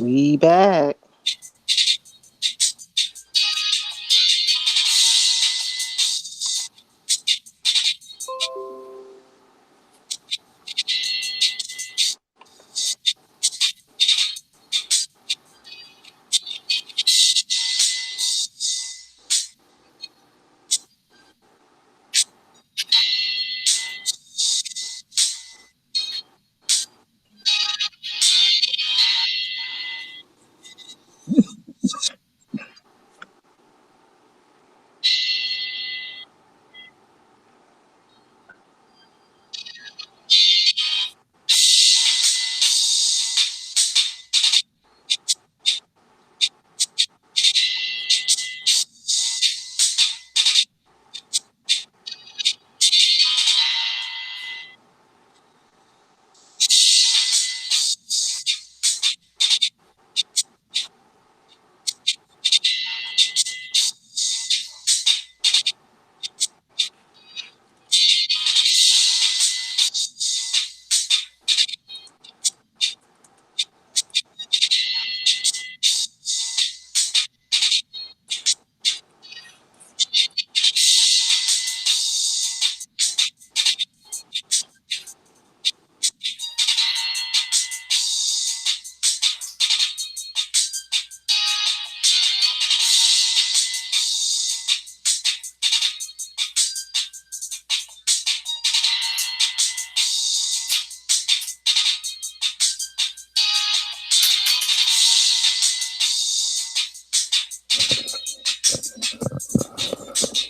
We back.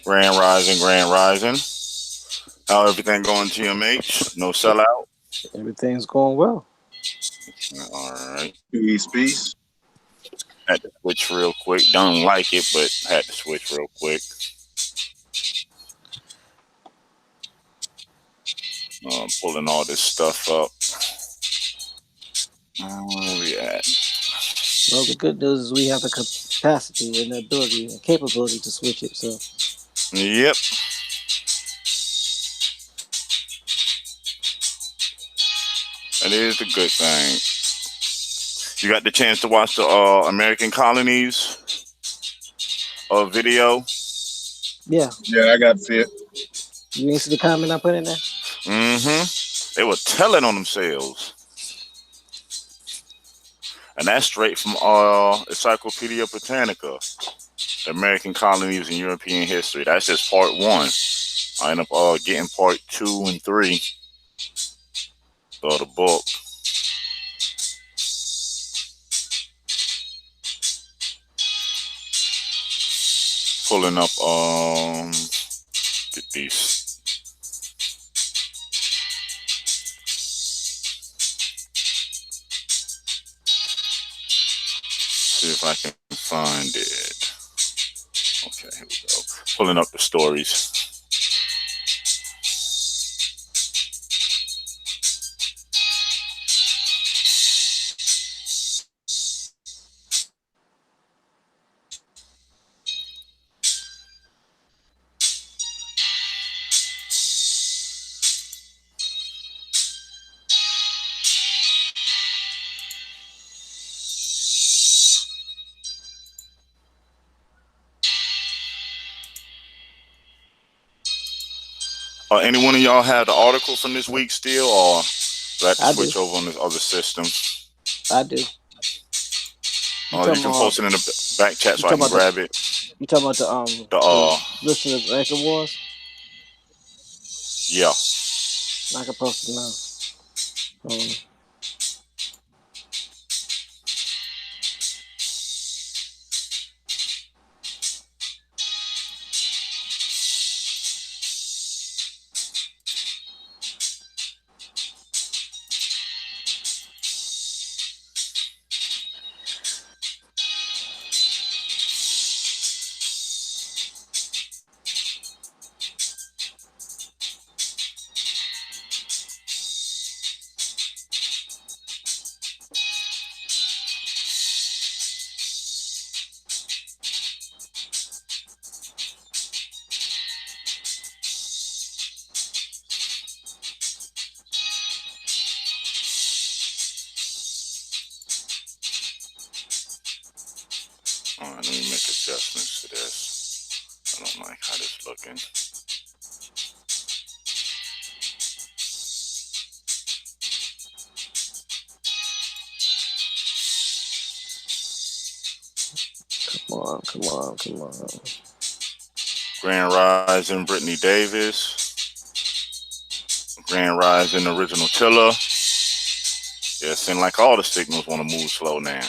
Grand Rising, Grand Rising. How everything going, TMH? No sellout? Everything's going well. All right. Peace, peace. Had to switch real quick. Don't like it, but had to switch real quick. Pulling all this stuff up. Where we at? Well, the good news is we have the capacity and the ability and capability to switch it. So Yep. That is the good thing. You got the chance to watch the American Colonies video? yeah, Yeah, I got fit. you ain't see the comment I put in there. Mm-hmm. They were telling on themselves. And that's straight from Encyclopedia Britannica, the American Colonies in European History. That's just part one. I end up getting part 2 and 3 of the book. Pulling up get these. See if I can find it. Okay, here we go. Pulling up the stories. Any one of y'all have the article from this week still, or do I have to I do. switch over on this other system? I do. You can post it in the back chat so I can grab it. You talking about The the list of the American wars? Yeah. I can post it now. adjustments to this. I don't like how this looking. Come on. Grand Rising Brittany Davis. Grand Rising Original Tiller. Yeah, it seems like all the signals want to move slow now.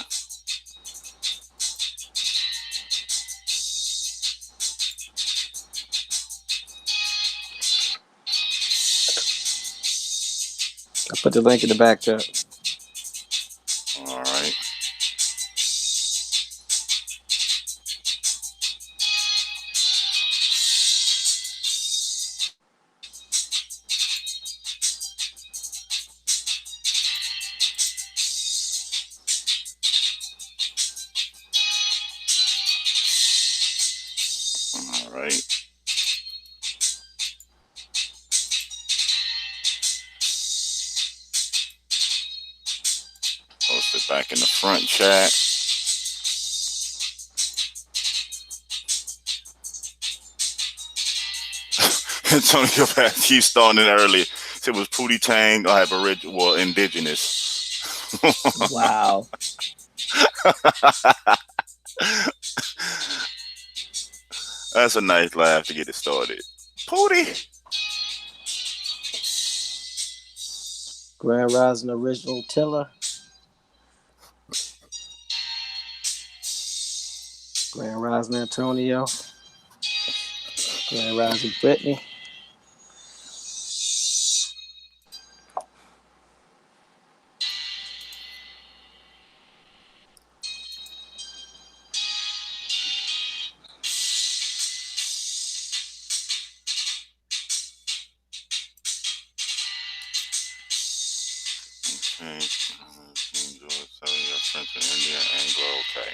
I put the link in the back chat. All right. All right. Post it back in the front chat. Antonio Pat keeps starting it early. It was Pootie Tang, Aboriginal, well, indigenous. Wow. That's a nice laugh to get it started. Pootie. Grand Rising Original Tiller. Grand Rising Antonio. Grand Rising Brittany. Okay. French and India, Anglo. Okay.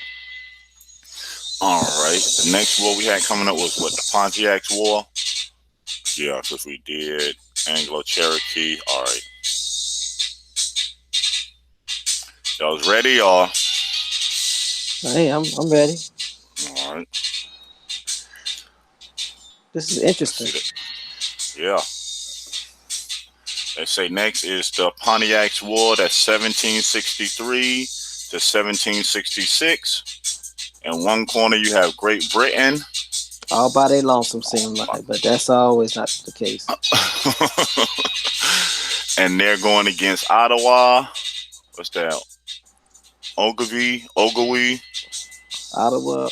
All right. The next war we had coming up was what? The Pontiac's War? Yeah, because we did Anglo-Cherokee. All right. Y'all's ready, or? Hey, I'm ready. All right. This is interesting. Yeah. They say next is the Pontiac's War. That's 1763 to 1766. In one corner, you have Great Britain. All by their lonesome seem like, but that's always not the case. And they're going against Ottawa. What's that? Ogilvy. Ottawa,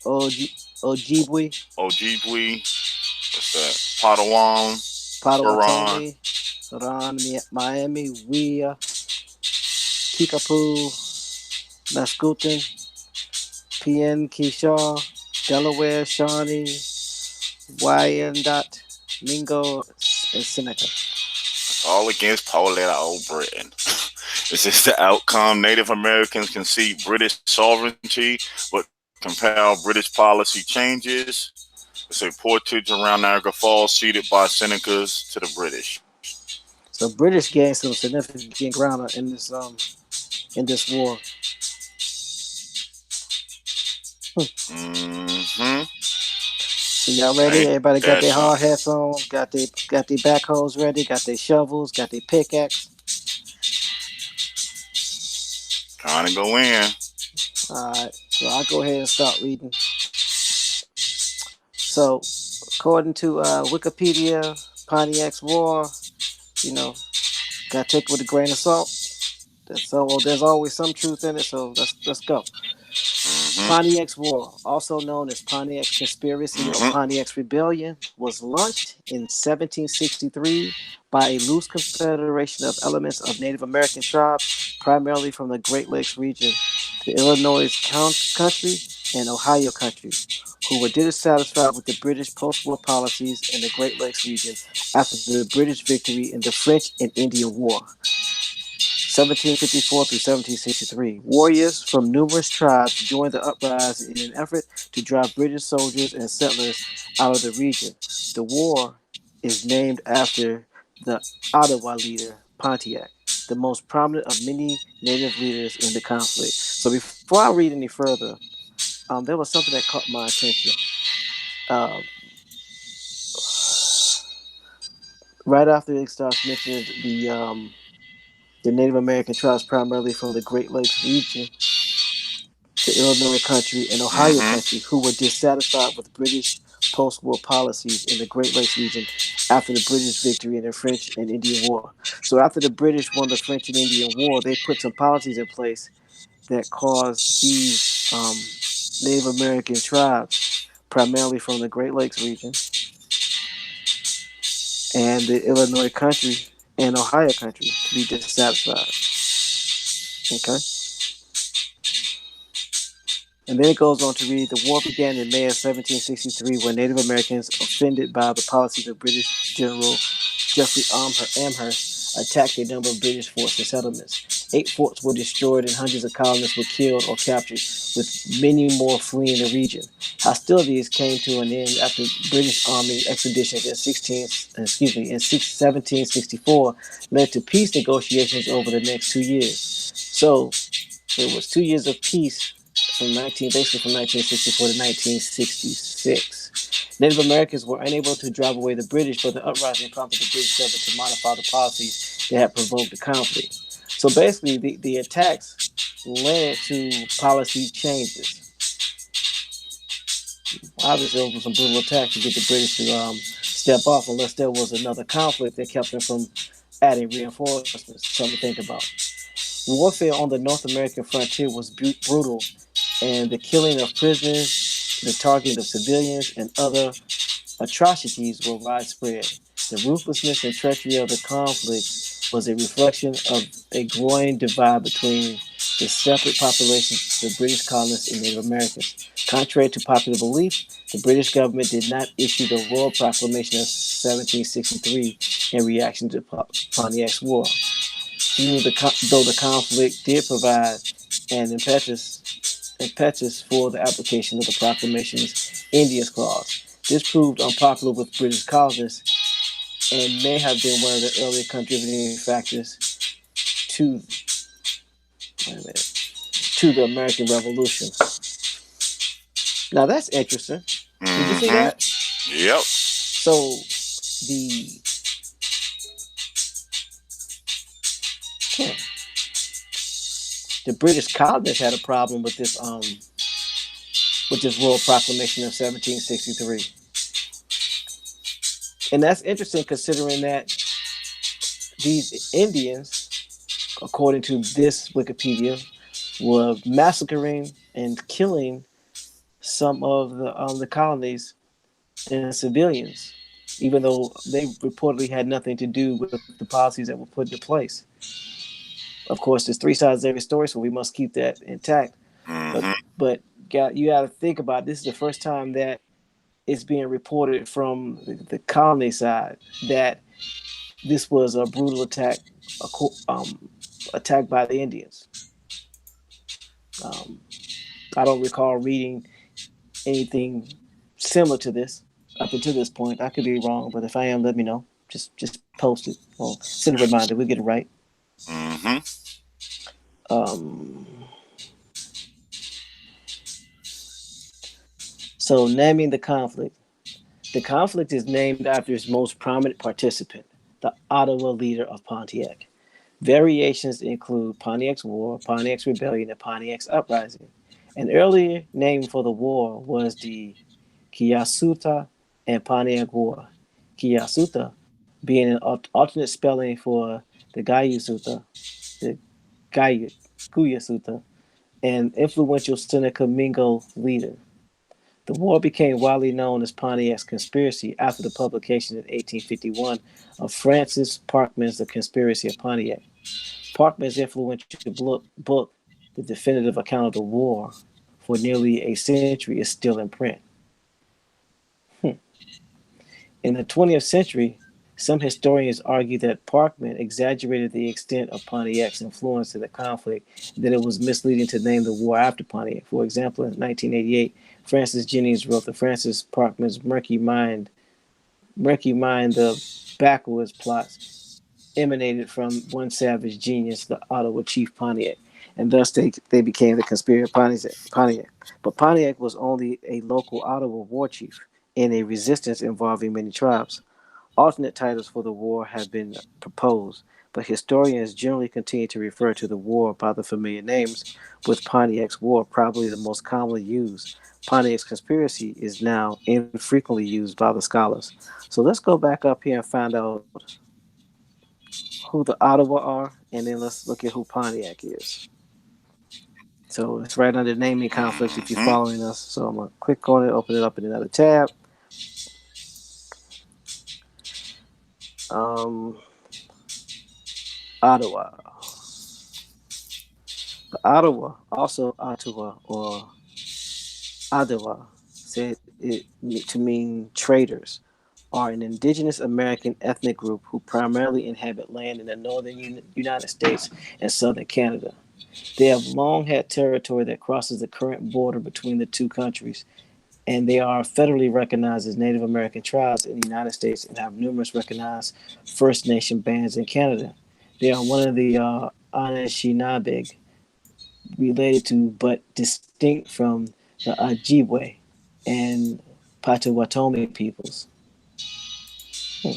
Ojibwe. What's that? Potawatomi. Potawatomi, Ron, Miami, Wea, Kickapoo, Mascoutin, PN, Keyshaw, Delaware, Shawnee, Wyandotte, Mingo, and Seneca. All against poor little old Britain. This is the outcome. Native Americans concede British sovereignty, but compel British policy changes. It's a portage around Niagara Falls ceded by Senecas to the British. So British gained some significant ground in this war. Mm-hmm. So y'all ready? Everybody got their hard hats on, got their backhoes ready, got their shovels, got their pickaxe. Trying to go in. All right, so I'll go ahead and start reading. So, according to Wikipedia, Pontiac's War, got to take it with a grain of salt. There's always some truth in it, so let's go. Mm-hmm. Pontiac's War, also known as Pontiac's Conspiracy or Pontiac's Rebellion, was launched in 1763 by a loose confederation of elements of Native American tribes, primarily from the Great Lakes region, the Illinois country and Ohio country, who were dissatisfied with the British post-war policies in the Great Lakes region after the British victory in the French and Indian War. 1754 through 1763. Warriors from numerous tribes joined the uprising in an effort to drive British soldiers and settlers out of the region. The war is named after the Ottawa leader, Pontiac, the most prominent of many Native leaders in the conflict. So before I read any further, there was something that caught my attention. Uh, right after it starts mentioning the Native American tribes, primarily from the Great Lakes region, the Illinois country, and Ohio Mm-hmm. country, who were dissatisfied with British post-war policies in the Great Lakes region after the British victory in the French and Indian War. So after the British won the French and Indian War, they put some policies in place that caused these Native American tribes, primarily from the Great Lakes region and the Illinois country and Ohio country, to be dissatisfied. Okay. And then it goes on to read, the war began in May of 1763 when Native Americans, offended by the policies of British General Geoffrey Amherst, attacked a number of British forts and settlements. 8 forts were destroyed and hundreds of colonists were killed or captured, with many more fleeing the region. Hostilities came to an end after British Army expeditions in 1764 led to peace negotiations over the next 2 years. So it was 2 years of peace basically from 1964 to 1966. Native Americans were unable to drive away the British, but the uprising prompted the British government to modify the policies that had provoked the conflict. So basically, the attacks led to policy changes. Obviously, those were some brutal attacks to get the British to step off, unless there was another conflict that kept them from adding reinforcements. Something to think about. Warfare on the North American frontier was brutal, and the killing of prisoners, the targeting of civilians, and other atrocities were widespread. The ruthlessness and treachery of the conflict was a reflection of a growing divide between the separate populations, the British colonists and Native Americans. Contrary to popular belief, the British government did not issue the Royal Proclamation of 1763 in reaction to Pontiac's War. Though the conflict did provide an impetus for the application of the proclamation's Indians Clause. This proved unpopular with British colonists and may have been one of the early contributing factors to to the American Revolution. Now that's interesting. Did you see Mm-hmm. that? Yep. So the the British colonists had a problem with this Royal Proclamation of 1763. And that's interesting considering that these Indians, according to this Wikipedia, were massacring and killing some of the colonies and civilians, even though they reportedly had nothing to do with the policies that were put into place. Of course, there's 3 sides to every story, so we must keep that intact. Mm-hmm. But you got to think about it. This is the first time that it's being reported from the colony side that this was a brutal attack by the Indians. Um, I don't recall reading anything similar to this up until this point. I could be wrong, but if I am, let me know. Just post it or send a reminder. We'll get it right. Mm-hmm. Um, so naming the conflict. The conflict is named after its most prominent participant, the Ottawa leader of Pontiac. Variations include Pontiac's War, Pontiac's Rebellion, and Pontiac's Uprising. An earlier name for the war was the Keosauqua and Pontiac War. Keosauqua being an alternate spelling for the Guyasuta, the Guyasuta, an influential Seneca Mingo leader. The war became widely known as Pontiac's Conspiracy after the publication in 1851 of Francis Parkman's The Conspiracy of Pontiac. Parkman's influential book, The Definitive Account of the War, for nearly a century is still in print. In the 20th century, some historians argue that Parkman exaggerated the extent of Pontiac's influence in the conflict, that it was misleading to name the war after Pontiac. For example, in 1988, Francis Jennings wrote that Francis Parkman's murky mind, the backwards plots emanated from one savage genius, the Ottawa chief Pontiac. and thus they became the Conspiracy of Pontiac. But Pontiac was only a local Ottawa war chief in a resistance involving many tribes. Alternate titles for the war have been proposed, but historians generally continue to refer to the war by the familiar names, with Pontiac's War probably the most commonly used. Pontiac's conspiracy is now infrequently used by the scholars. So let's go back up here and find out who the Ottawa are, and then let's look at who Pontiac is. So it's right under naming conflicts if you're Mm-hmm. following us. So I'm going to click on it, open it up in another tab. Um, Ottawa. The Ottawa, also Ottawa or Ottawa, said it to mean traders, are an indigenous American ethnic group who primarily inhabit land in the northern United States and southern Canada. They have long had territory that crosses the current border between the two countries, and they are federally recognized as Native American tribes in the United States and have numerous recognized First Nation bands in Canada. They are one of the Anishinaabe, related to but distinct from the Ojibwe and Potawatomi peoples. Hmm.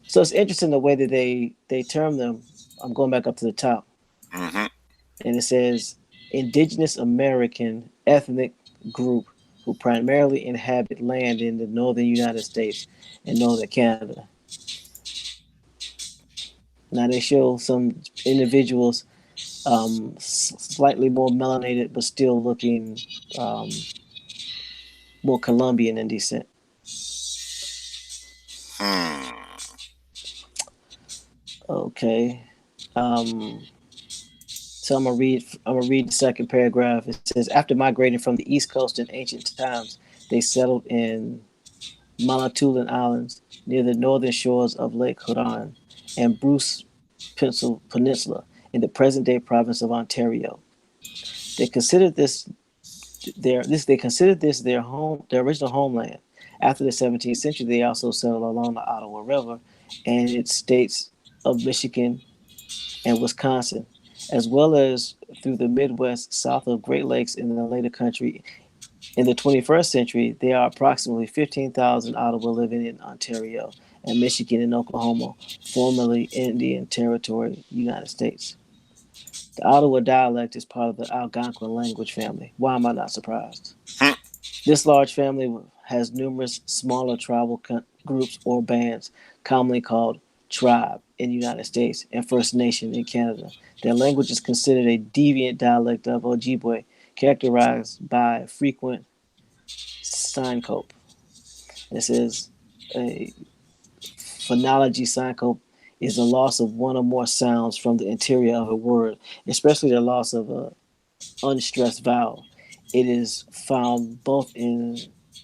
So it's interesting the way that they term them. I'm going back up to the top, Mm-hmm. and it says Indigenous American ethnic group who primarily inhabit land in the northern United States and northern Canada. Now they show some individuals slightly more melanated, but still looking um, more Colombian in descent. Hmm. Okay. So I'm gonna read the second paragraph. It says after migrating from the East Coast in ancient times, they settled in Manitoulin Islands near the northern shores of Lake Huron and Bruce Peninsula in the present-day province of Ontario. They considered this their home, their original homeland. After the 17th century, they also settled along the Ottawa River and its states of Michigan and Wisconsin, as well as through the Midwest south of Great Lakes in the later country. In the 21st century, there are approximately 15,000 Ottawa living in Ontario and Michigan and Oklahoma, formerly Indian Territory, United States. The Ottawa dialect is part of the Algonquin language family. Why am I not surprised? Hmm. This large family has numerous smaller tribal groups or bands, commonly called tribe in the United States and First Nation in Canada. Their language is considered a deviant dialect of Ojibwe, characterized by frequent syncope. This is a phonology syncope is the loss of one or more sounds from the interior of a word, especially the loss of a unstressed vowel. It is found both in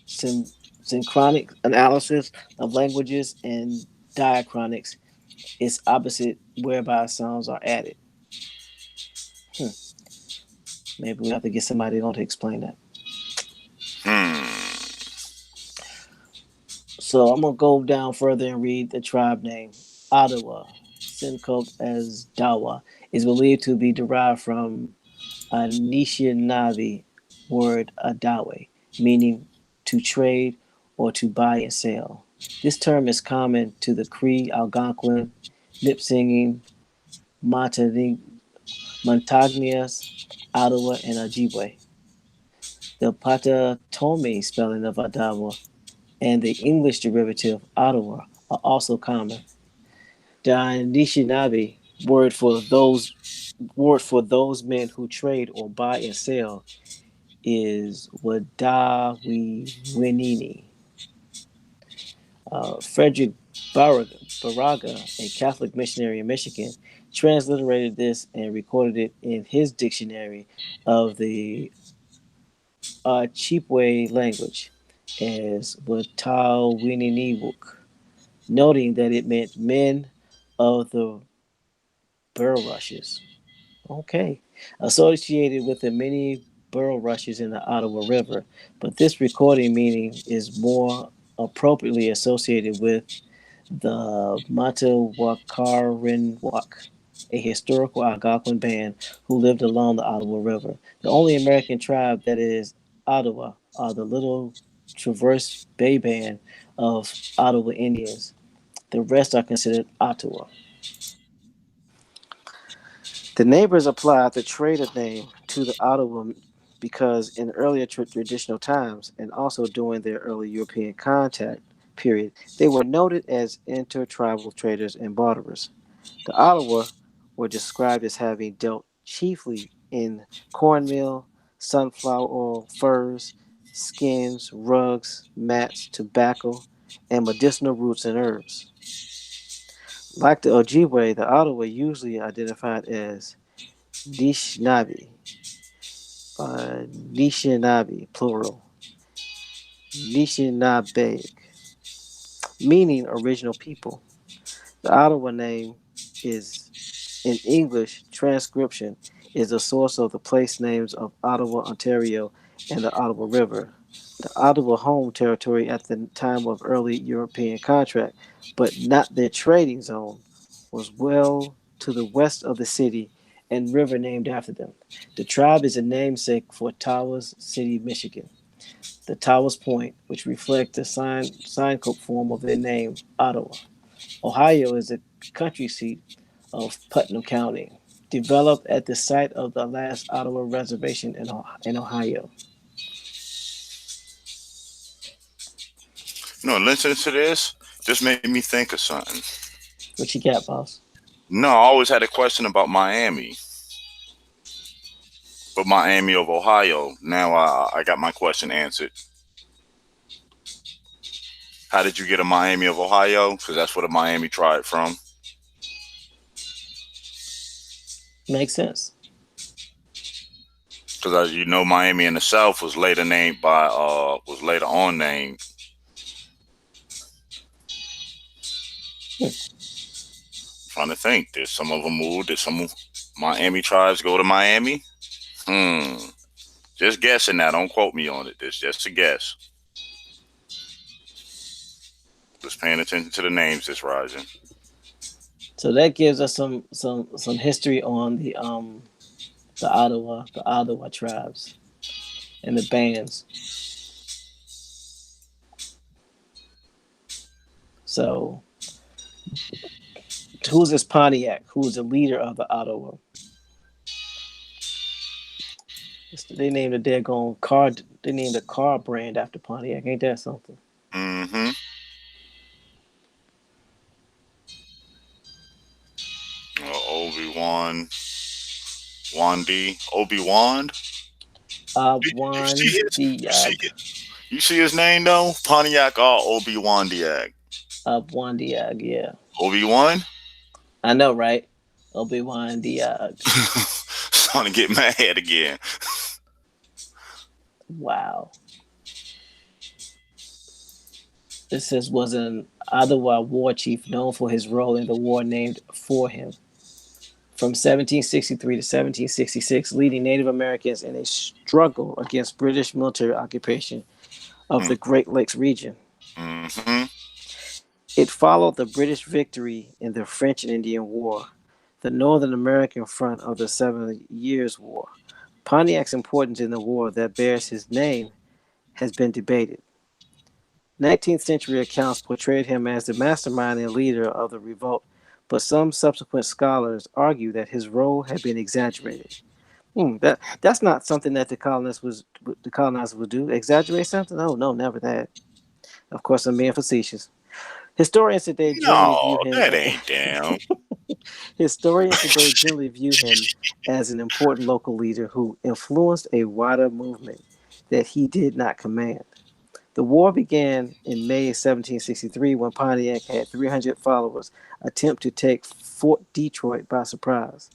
synchronic analysis of languages and diachronics, its opposite, whereby sounds are added. Hmm. Maybe we have to get somebody on to explain that. Hmm. So I'm gonna go down further and read the tribe name. Ottawa, syncoped as Dawa, is believed to be derived from Anishinaabe word Adawe, meaning to trade or to buy and sell. This term is common to the Cree, Algonquin, Nipissing, Montagnais, Ottawa, and Ojibwe. The Potawatomi spelling of Adawa and the English derivative Ottawa are also common. The Anishinaabe word for those men who trade or buy and sell is Wadawiwinini. Frederick Baraga, a Catholic missionary in Michigan, transliterated this and recorded it in his dictionary of the Ojibwe language as Watawininiwuk, noting that it meant men of the bulrushes. Okay. Associated with the many bulrushes in the Ottawa River, but this recording meaning is more appropriately associated with the Matawakarinwak. a historical Algonquin band who lived along the Ottawa River. The only American tribe that is Ottawa are the Little Traverse Bay Band of Ottawa Indians. The rest are considered Ottawa. The neighbors applied the trader name to the Ottawa because in earlier traditional times and also during their early European contact period, they were noted as intertribal traders and barterers. The Ottawa were described as having dealt chiefly in cornmeal, sunflower oil, furs, skins, rugs, mats, tobacco, and medicinal roots and herbs. Like the Ojibwe, the Ottawa usually identified as Nishnabé, Nishinabé, plural, Nishinabeg, meaning original people. The Ottawa name is, in English transcription, is the source of the place names of Ottawa, Ontario, and the Ottawa River. The Ottawa home territory at the time of early European contact, but not their trading zone, was well to the west of the city and river named after them. The tribe is a namesake for Tawas City, Michigan. The Tawas Point, which reflect the sign form of their name, Ottawa. Ohio is the county seat of Putnam County, developed at the site of the last Ottawa reservation in Ohio. Listening to this just made me think of something. What you got, boss? No, I always had a question about Miami. But Miami of Ohio, now I got my question answered. How did you get a Miami of Ohio? Because that's where the Miami tribe from. Makes sense. Because as you know, Miami in the South was later on named. Trying to think. Did some of them move? Did some Miami tribes go to Miami? Just guessing now. Don't quote me on it. It's just a guess. Just paying attention to the names this rising. So that gives us some history on the Ottawa tribes and the bands. So who's this Pontiac? Who's the leader of the Ottawa? They named a daggone car. They named a car brand after Pontiac. Ain't that something? Mm-hmm. Obi-Wan. Obi-Wan? You see his name though? Pontiac or Obi-Wan Diag? Wan Diag, yeah. Obi-Wan? I know, right? Obi-Wan Diag. Starting to get mad again. Wow. This was an Ottawa war chief known for his role in the war named for him. From 1763 to 1766, leading Native Americans in a struggle against British military occupation of the Great Lakes region. Mm-hmm. It followed the British victory in the French and Indian War, the Northern American front of the 7 Years' War. Pontiac's importance in the war that bears his name has been debated. 19th century accounts portrayed him as the mastermind and leader of the revolt, but some subsequent scholars argue that his role had been exaggerated. That's not something that the colonizer would do. Exaggerate something? Oh no, never that. Of course, I'm being facetious. Historians today generally view him. That ain't damn. Historians today generally view him as an important local leader who influenced a wider movement that he did not command. The war began in May 1763 when Pontiac had 300 followers attempt to take Fort Detroit by surprise.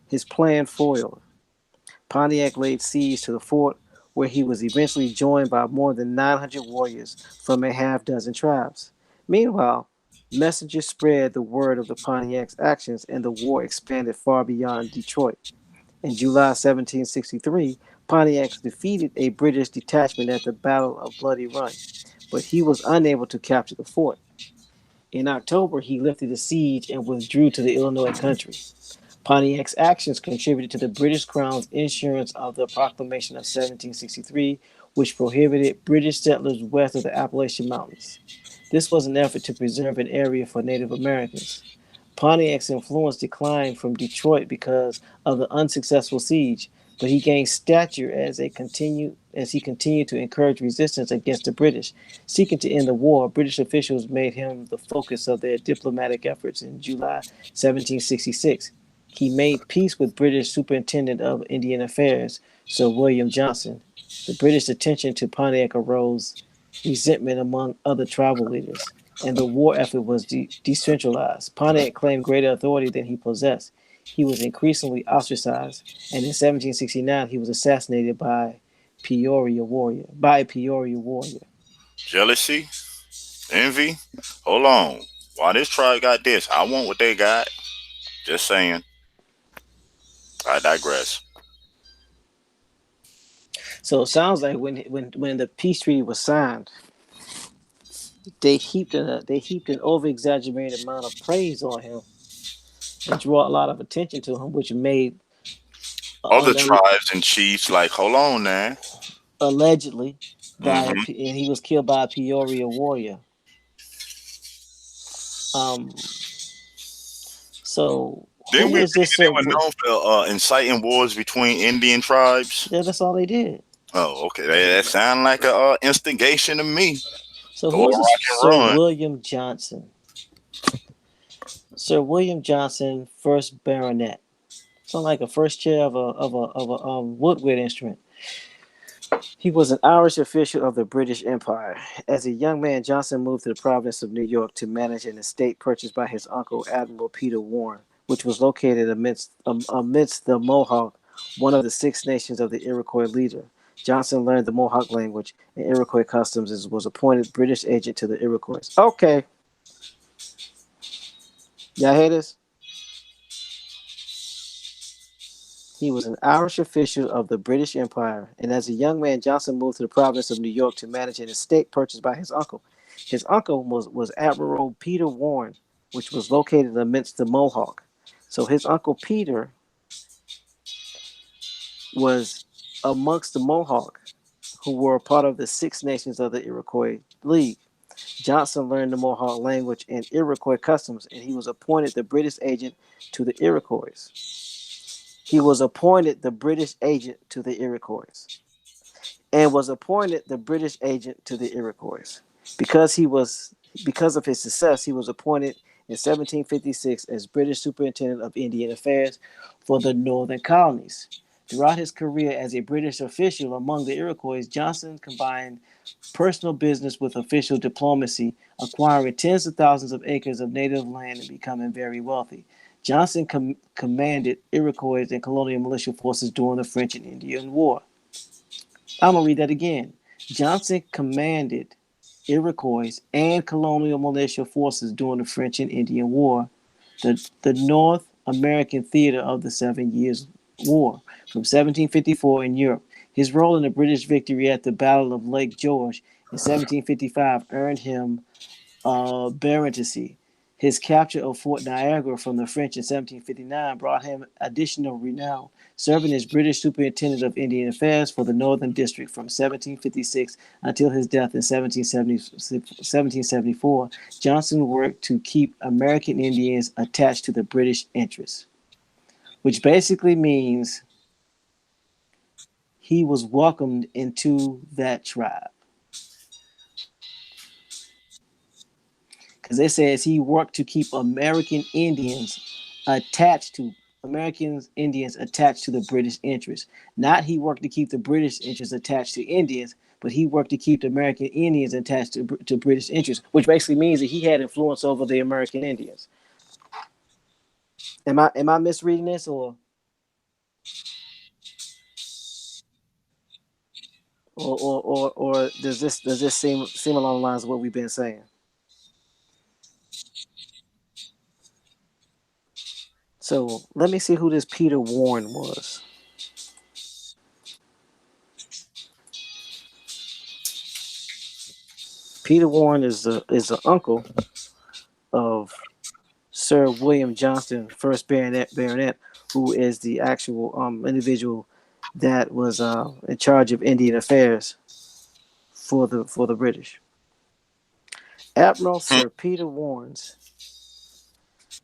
His plan foiled. Pontiac laid siege to the fort, where he was eventually joined by more than 900 warriors from a half dozen tribes. Meanwhile, messengers spread the word of the Pontiac's actions, and the war expanded far beyond Detroit. In July 1763, Pontiac defeated a British detachment at the Battle of Bloody Run, but he was unable to capture the fort. In October, he lifted the siege and withdrew to the Illinois country. Pontiac's actions contributed to the British Crown's issuance of the Proclamation of 1763, which prohibited British settlers west of the Appalachian Mountains. This was an effort to preserve an area for Native Americans. Pontiac's influence declined from Detroit because of the unsuccessful siege, but he gained stature as he continued to encourage resistance against the British. Seeking to end the war, British officials made him the focus of their diplomatic efforts in July 1766. He made peace with British Superintendent of Indian Affairs, Sir William Johnson. The British attention to Pontiac arose resentment among other tribal leaders, and the war effort was decentralized. Pontiac claimed greater authority than he possessed. He was increasingly ostracized, and in 1769 he was assassinated by a Peoria warrior. Jealousy, envy. Hold on. Why this tribe got this? I want what they got. Just saying. I digress. So it sounds like when the peace treaty was signed, they heaped an over exaggerated amount of praise on him and drew a lot of attention to him, which made Other tribes and chiefs like, hold on now. Allegedly, and he was killed by a Peoria warrior. So didn't we think they were known for inciting wars between Indian tribes? Yeah, that's all they did. Oh, okay. That sounds like a instigation to me. So who's Sir William Johnson? Sir William Johnson, first baronet. Sound like a first chair of a woodwind instrument. He was an Irish official of the British Empire. As a young man, Johnson moved to the province of New York to manage an estate purchased by his uncle, Admiral Peter Warren, which was located amidst the Mohawk, one of the Six Nations of the Iroquois leader. Johnson learned the Mohawk language and Iroquois customs and was appointed British agent to the Iroquois. Okay. Y'all hear this? He was an Irish official of the British Empire, and as a young man, Johnson moved to the province of New York to manage an estate purchased by his uncle. His uncle was Admiral Peter Warren, which was located amidst the Mohawk. So his uncle Peter was amongst the Mohawk, who were a part of the Six Nations of the Iroquois League. Johnson learned the Mohawk language and Iroquois customs, and he was appointed the British agent to the Iroquois. He was appointed the British agent to the Iroquois. Because of his success, he was appointed in 1756 as British Superintendent of Indian Affairs for the Northern Colonies. Throughout his career as a British official among the Iroquois, Johnson combined personal business with official diplomacy, acquiring tens of thousands of acres of native land and becoming very wealthy. Johnson commanded Iroquois and colonial militia forces during the French and Indian War. I'm going to read that again. Johnson commanded Iroquois and colonial militia forces during the French and Indian War, the North American theater of the 7 Years' War, from 1754 in Europe. His role in the British victory at the Battle of Lake George in 1755 earned him baronetcy. His capture of Fort Niagara from the French in 1759 brought him additional renown, serving as British Superintendent of Indian Affairs for the Northern District from 1756 until his death in 1774. Johnson worked to keep American Indians attached to the British interests, which basically means he was welcomed into that tribe. Because it says he worked to keep American Indians attached to the British interests. Not he worked to keep the British interests attached to Indians, but he worked to keep the American Indians attached to British interests, which basically means that he had influence over the American Indians. Am I misreading this, or does this seem along the lines of what we've been saying? So let me see who this Peter Warren was. Peter Warren is the uncle of Sir William Johnson, first baronet, who is the actual individual that was in charge of Indian affairs for the British. Admiral Hmm. Sir Peter Warnes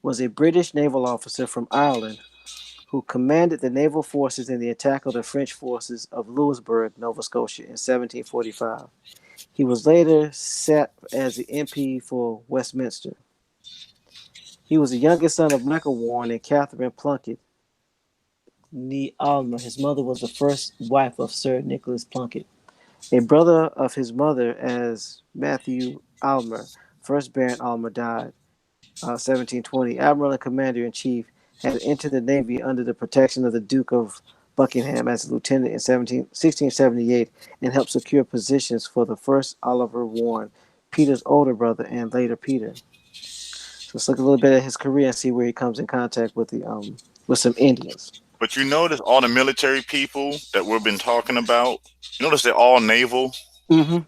was a British naval officer from Ireland who commanded the naval forces in the attack of the French forces of Louisbourg, Nova Scotia in 1745. He was later set as the MP for Westminster. He was the youngest son of Michael Warne and Catherine Plunkett, nee Almer. His mother was the first wife of Sir Nicholas Plunkett. A brother of his mother, as Matthew Almer, first Baron Almer, died 1720. Admiral and Commander in Chief had entered the Navy under the protection of the Duke of Buckingham as a lieutenant in 1678 and helped secure positions for the first Oliver Warren, Peter's older brother, and later Peter. So let's look a little bit at his career and see where he comes in contact with some Indians. But you notice all the military people that we've been talking about. You notice they're all naval. Mm-hmm.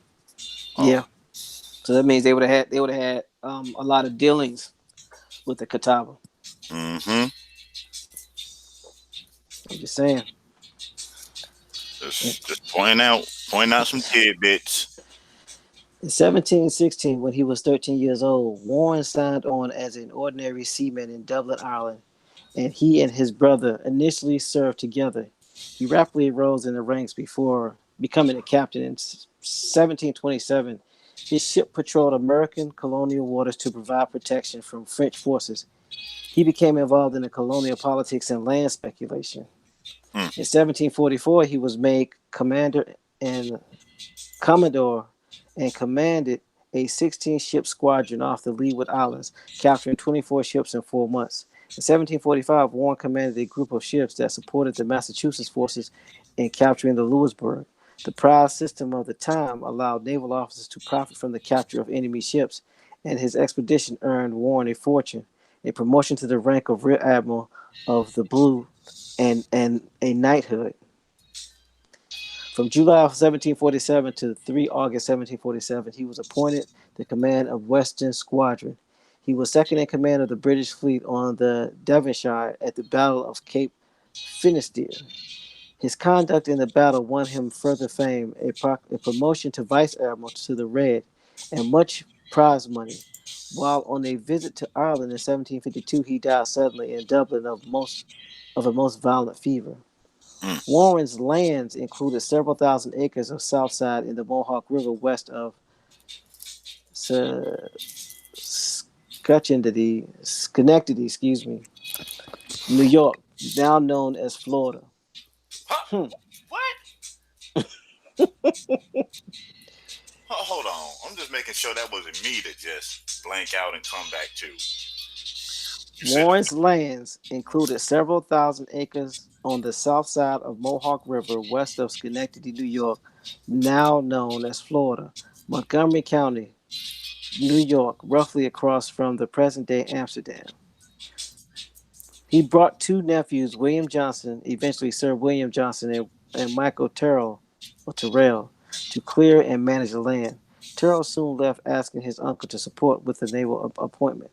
Oh, Yeah. So that means they would have had a lot of dealings with the Catawba. mm-hmm. I'm just saying. Just pointing out some tidbits. In 1716, when he was 13 years old, Warren signed on as an ordinary seaman in Dublin, Ireland, and he and his brother initially served together. He rapidly rose in the ranks before becoming a captain in 1727. His ship patrolled American colonial waters to provide protection from French forces. He became involved in the colonial politics and land speculation. Hmm. In 1744, he was made commander and commodore and commanded a 16-ship squadron off the Leeward Islands, capturing 24 ships in 4 months. In 1745, Warren commanded a group of ships that supported the Massachusetts forces in capturing the Louisbourg. The prize system of the time allowed naval officers to profit from the capture of enemy ships, and his expedition earned Warren a fortune, a promotion to the rank of Rear Admiral of the Blue, and a knighthood. From July 1747 to 3 August 1747, he was appointed the command of Western Squadron. He was second in command of the British fleet on the Devonshire at the Battle of Cape Finisterre. His conduct in the battle won him further fame, a promotion to vice admiral to the Red, and much prize money. While on a visit to Ireland in 1752, he died suddenly in Dublin of a most violent fever. Hmm. Warren's lands included several thousand acres of Southside in the Mohawk River west of Schenectady, New York, now known as Florida. Huh? Hmm. What? Hold on. I'm just making sure that wasn't me to just blank out and come back to. You said Warren's lands included several thousand acres on the south side of Mohawk River west of Schenectady, New York, now known as Florida. Montgomery County, New York, roughly across from the present day Amsterdam. He brought two nephews, William Johnson, eventually Sir William Johnson, and Michael Terrell, to clear and manage the land. Terrell soon left, asking his uncle to support with the naval appointment.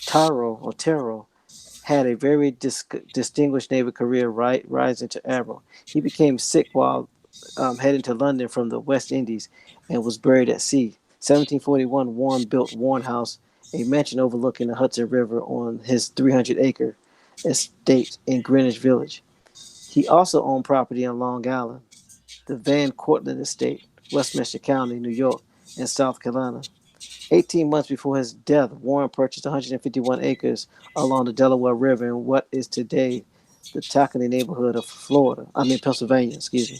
Terrell had a very distinguished naval career, rising to admiral. He became sick while heading to London from the West Indies and was buried at sea. 1741, Warren built Warren House, a mansion overlooking the Hudson River on his 300-acre estate in Greenwich Village. He also owned property on Long Island, the Van Cortlandt Estate, Westminster County, New York, and South Carolina. 18 months before his death, Warren purchased 151 acres along the Delaware River in what is today the Tacony neighborhood of Pennsylvania, excuse me.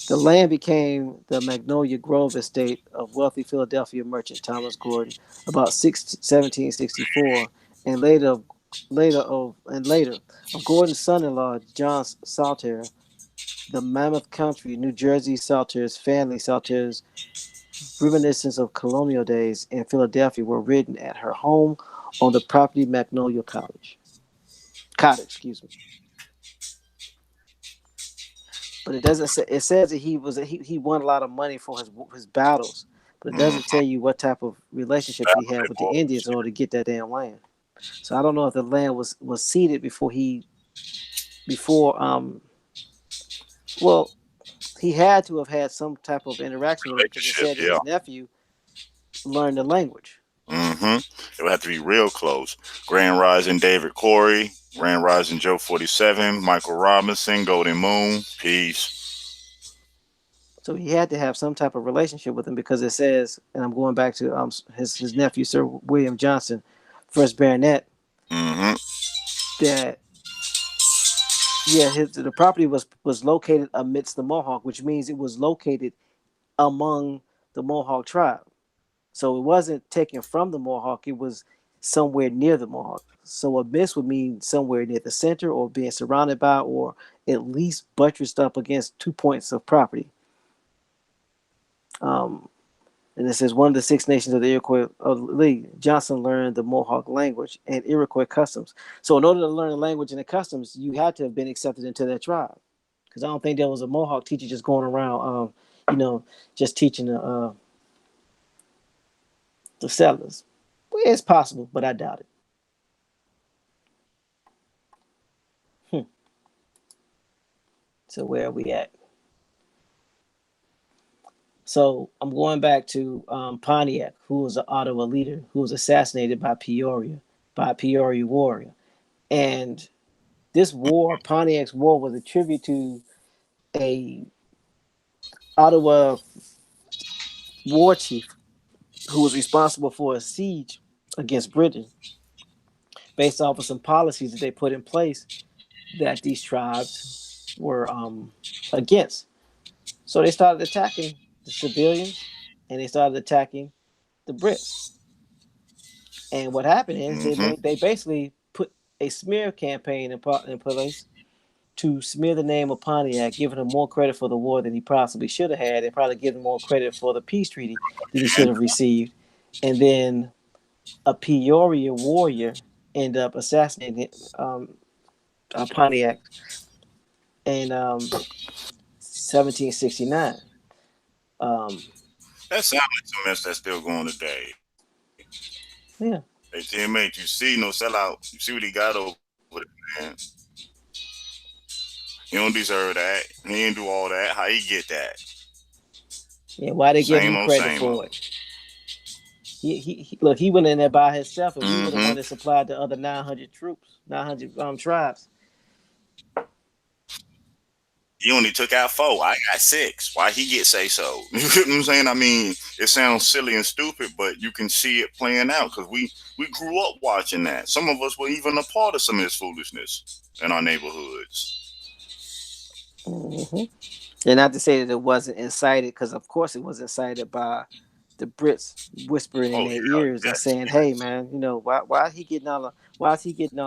The land became the Magnolia Grove estate of wealthy Philadelphia merchant Thomas Gordon about 1764, and later of Gordon's son-in-law John Saltaire. The Mammoth Country, New Jersey Saltaire's family Saltaire's reminiscences of colonial days in Philadelphia were written at her home on the property Magnolia Cottage, excuse me. But it doesn't say. It says that he won a lot of money for his battles, but it mm, doesn't tell you what type of relationship he had with the Indians in order to get that damn land. So I don't know if the land was ceded before well, he had to have had some type of interaction with it because it Relationship, said that yeah. his nephew learned the language. Mm-hmm. It would have to be real close. Grand Rising David Corey, Grand Rising Joe 47, Michael Robinson, Golden Moon, peace. So he had to have some type of relationship with him because it says, and I'm going back to his nephew Sir William Johnson, first Baronet, Mm-hmm. that yeah, the property was located amidst the Mohawk, which means it was located among the Mohawk tribe. So it wasn't taken from the Mohawk; it was somewhere near the Mohawk. So amidst would mean somewhere near the center, or being surrounded by, or at least buttressed up against 2 points of property. Um, and it says one of the Six Nations of the Iroquois League, Johnson learned the Mohawk language and Iroquois customs. So in order to learn the language and the customs, you had to have been accepted into that tribe. Because I don't think there was a Mohawk teacher just going around, you know, just teaching the settlers. Well, it's possible, but I doubt it. So where are we at? So I'm going back to Pontiac, who was an Ottawa leader, who was assassinated by a Peoria warrior. And this war, Pontiac's war, was a tribute to a Ottawa war chief who was responsible for a siege against Britain based off of some policies that they put in place that these tribes were against. So they started attacking the civilians and they started attacking the Brits. And what happened is Mm-hmm. they basically put a smear campaign in place to smear the name of Pontiac, giving him more credit for the war than he possibly should have had, and probably giving him more credit for the peace treaty that he should have received. And then a Peoria warrior ended up assassinating Pontiac in 1769. That sounds like some mess that's still going today. Yeah. Hey, teammate, you see no sellout. You see what he got over there, man. He don't deserve that. He didn't do all that. How he get that? Yeah. Why they give him credit Same for old. it? Look. He went in there by himself, and we were the Mm-hmm. one that supplied the other 900 troops, 900 tribes. He only took out 4. I got 6. Why he get say so? You know what I'm saying? I mean, it sounds silly and stupid, but you can see it playing out because we grew up watching that. Some of us were even a part of some of this foolishness in our neighborhoods. Mm-hmm. And not to say that it wasn't incited, because of course it was incited by the Brits whispering in Oh their yeah, ears and yes, saying, "Hey, yes. man, why is he getting all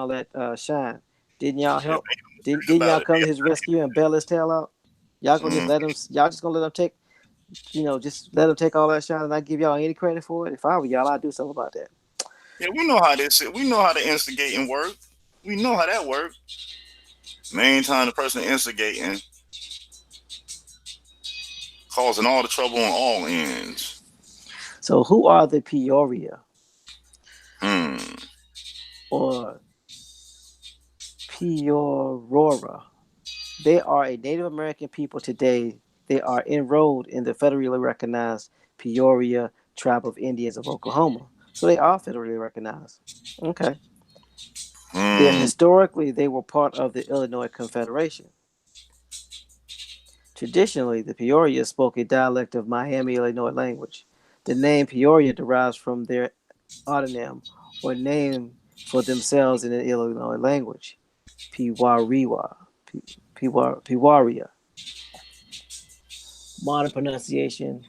that shine? Didn't y'all Yeah, help? think Didn't y'all about it. come to his rescue and bail his tail out? Y'all gonna just Mm. let him? Y'all just gonna let him take? Just let him take all that shine and not give y'all any credit for it? If I were y'all, I'd do something about that." Yeah, we know how this. We know how the instigating work. We know how that works. Main time the person instigating, causing all the trouble on all ends. So who are the Peoria Hmm. or Peorora? They are a Native American people today. They are enrolled in the federally recognized Peoria Tribe of Indians of Oklahoma. So they are federally recognized. Okay. Hmm. They were part of the Illinois Confederation. Traditionally, the Peoria spoke a dialect of Miami, Illinois language. The name Peoria derives from their autonym or name for themselves in the Illinois language, Pewaria. Pewaria. Modern pronunciation,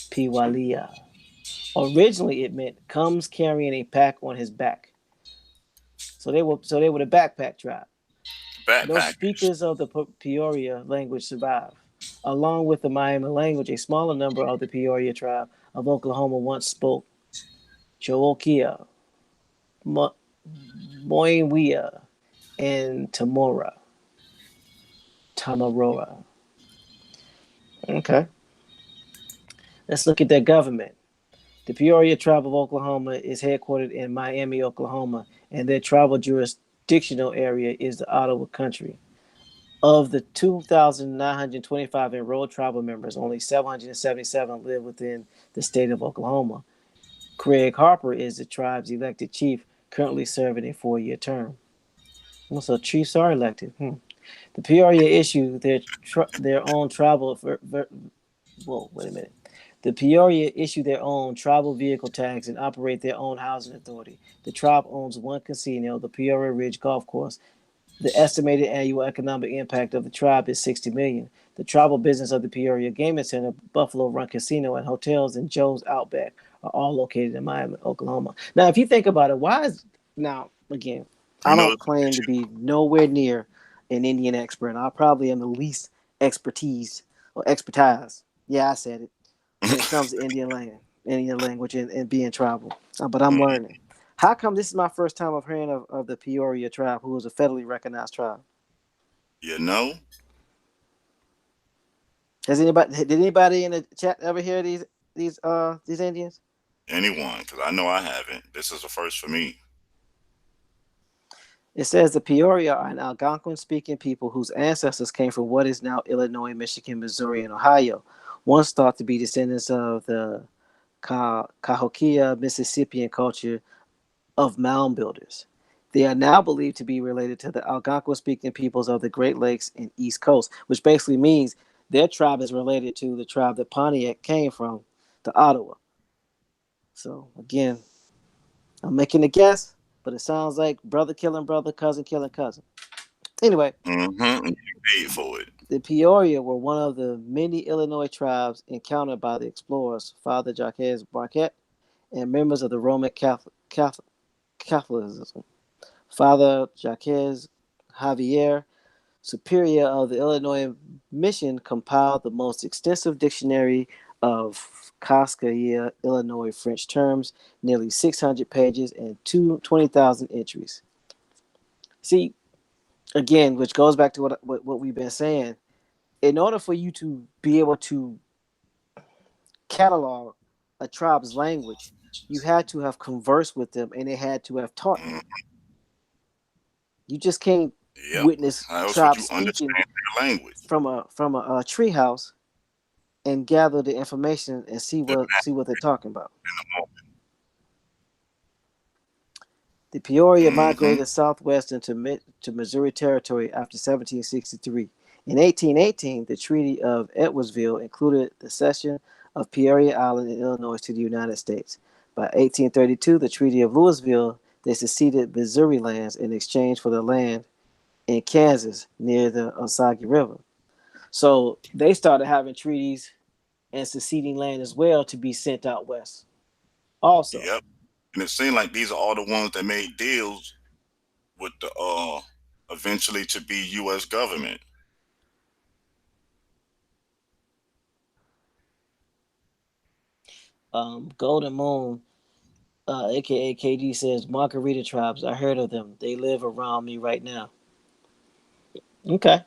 Piwalia. Originally, it meant comes carrying a pack on his back. So they were the backpack tribe. No Backpackers. speakers of the Peoria language survive. Along with the Miami language, a smaller number of the Peoria tribe of Oklahoma once spoke Chowokea, Moinwea, and Tamarora. Okay, let's look at their government. The Peoria Tribe of Oklahoma is headquartered in Miami, Oklahoma, and their tribal jurisdictional area is the Ottawa Country. Of the 2,925 enrolled tribal members, only 777 live within the state of Oklahoma. Craig Harper is the tribe's elected chief, currently serving a 4-year term. So chiefs are elected. The Peoria issue their own tribal. Whoa, wait a minute. The Peoria issue their own tribal vehicle tags and operate their own housing authority. The tribe owns one casino, the Peoria Ridge Golf Course. The estimated annual economic impact of the tribe is 60 million. The tribal business of the Peoria Gaming Center, Buffalo Run Casino, and hotels in Joe's Outback are all located in Miami, Oklahoma. Now, if you think about it, why is now again? I You know, don't claim to be nowhere near an Indian expert. I probably am the least expertise or expertise. Yeah, I said it when it comes to Indian language, and being tribal. But I'm learning. How come this is my first time of hearing of the Peoria tribe, who is a federally recognized tribe? you know, Did anybody in the chat ever hear these Indians? anyone, because I know I haven't. This is a first for me. It says the Peoria are an Algonquin speaking people whose ancestors came from what is now Illinois, Michigan, Missouri, and Ohio, once thought to be descendants of the Cahokia Mississippian culture of mound builders. They are now believed to be related to the Algonquin speaking peoples of the Great Lakes and East Coast, which basically means their tribe is related to the tribe that Pontiac came from, the Ottawa. So, again, I'm making a guess, but it sounds like brother killing brother, cousin killing cousin. Anyway, And you paid for it. the Peoria were one of the many Illinois tribes encountered by the explorers, Father Jacques Marquette, and members of the Roman Catholicism. Father Jacques Javier, superior of the Illinois Mission, compiled the most extensive dictionary of Cascadia, Illinois French terms, nearly 600 pages and 20,000 entries. See, again, which goes back to what we've been saying. In order for you to be able to catalog a tribe's language, you had to have conversed with them and they had to have taught you. You just can't Yep. witness How else would tribes you speaking understand their language? from a treehouse and gather the information and see what they're talking about. The Peoria migrated southwest to Missouri Territory after 1763. In 1818, the Treaty of Edwardsville included the cession of Peoria Island in Illinois to the United States. By 1832, the Treaty of Louisville, they seceded Missouri lands in exchange for the land in Kansas near the Osagie River. So they started having treaties and seceding land as well to be sent out west. Also, Yep. And it seemed like these are all the ones that made deals with the eventually to be U.S. government. Golden Moon, aka KD, says Margarita tribes. I heard of them. They live around me right now. Okay.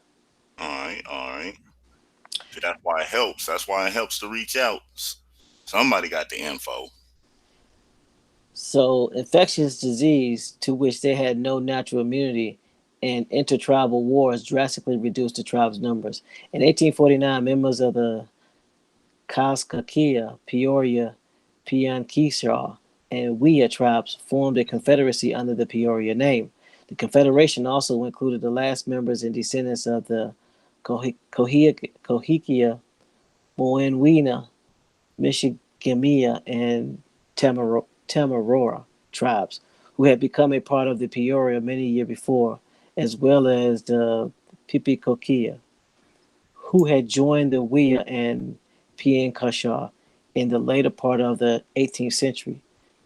All right, all right. See, that's why it helps. That's why it helps to reach out. Somebody got the info. So, infectious disease to which they had no natural immunity and intertribal wars drastically reduced the tribe's numbers. In 1849, members of the Kaskakia, Peoria, Piankeshaw, and Wea tribes formed a confederacy under the Peoria name. The confederation also included the last members and descendants of the Kohikia, Moenwina, Michigamia, and Tamarora tribes, who had become a part of the Peoria many years before, as well as the Pipikokia, who had joined the Wea and Piankashaw in the later part of the 18th century.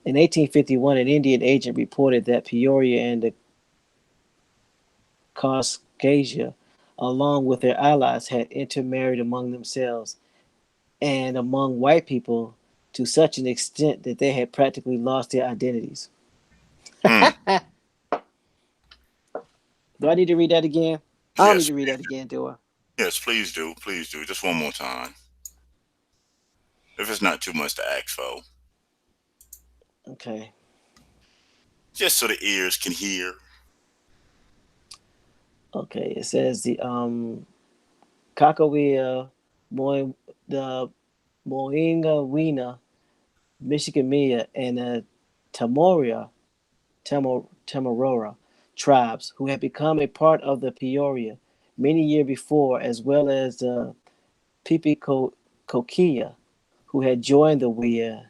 In 1851, an Indian agent reported that Peoria and the Kaskaskia, along with their allies, had intermarried among themselves and among white people to such an extent that they had practically lost their identities. Hmm. Do I need to read that again? I don't need Yes, to read that again, do I? yes, please do. Please do. Just one more time. If it's not too much to ask for. Okay. Just so the ears can hear. Okay. It says the Kakawea, Moy, the Moingawina, Michigamia, and the Tamoria, Tamarora tribes who had become a part of the Peoria many years before, as well as the Pipicoquia, who had joined the Wea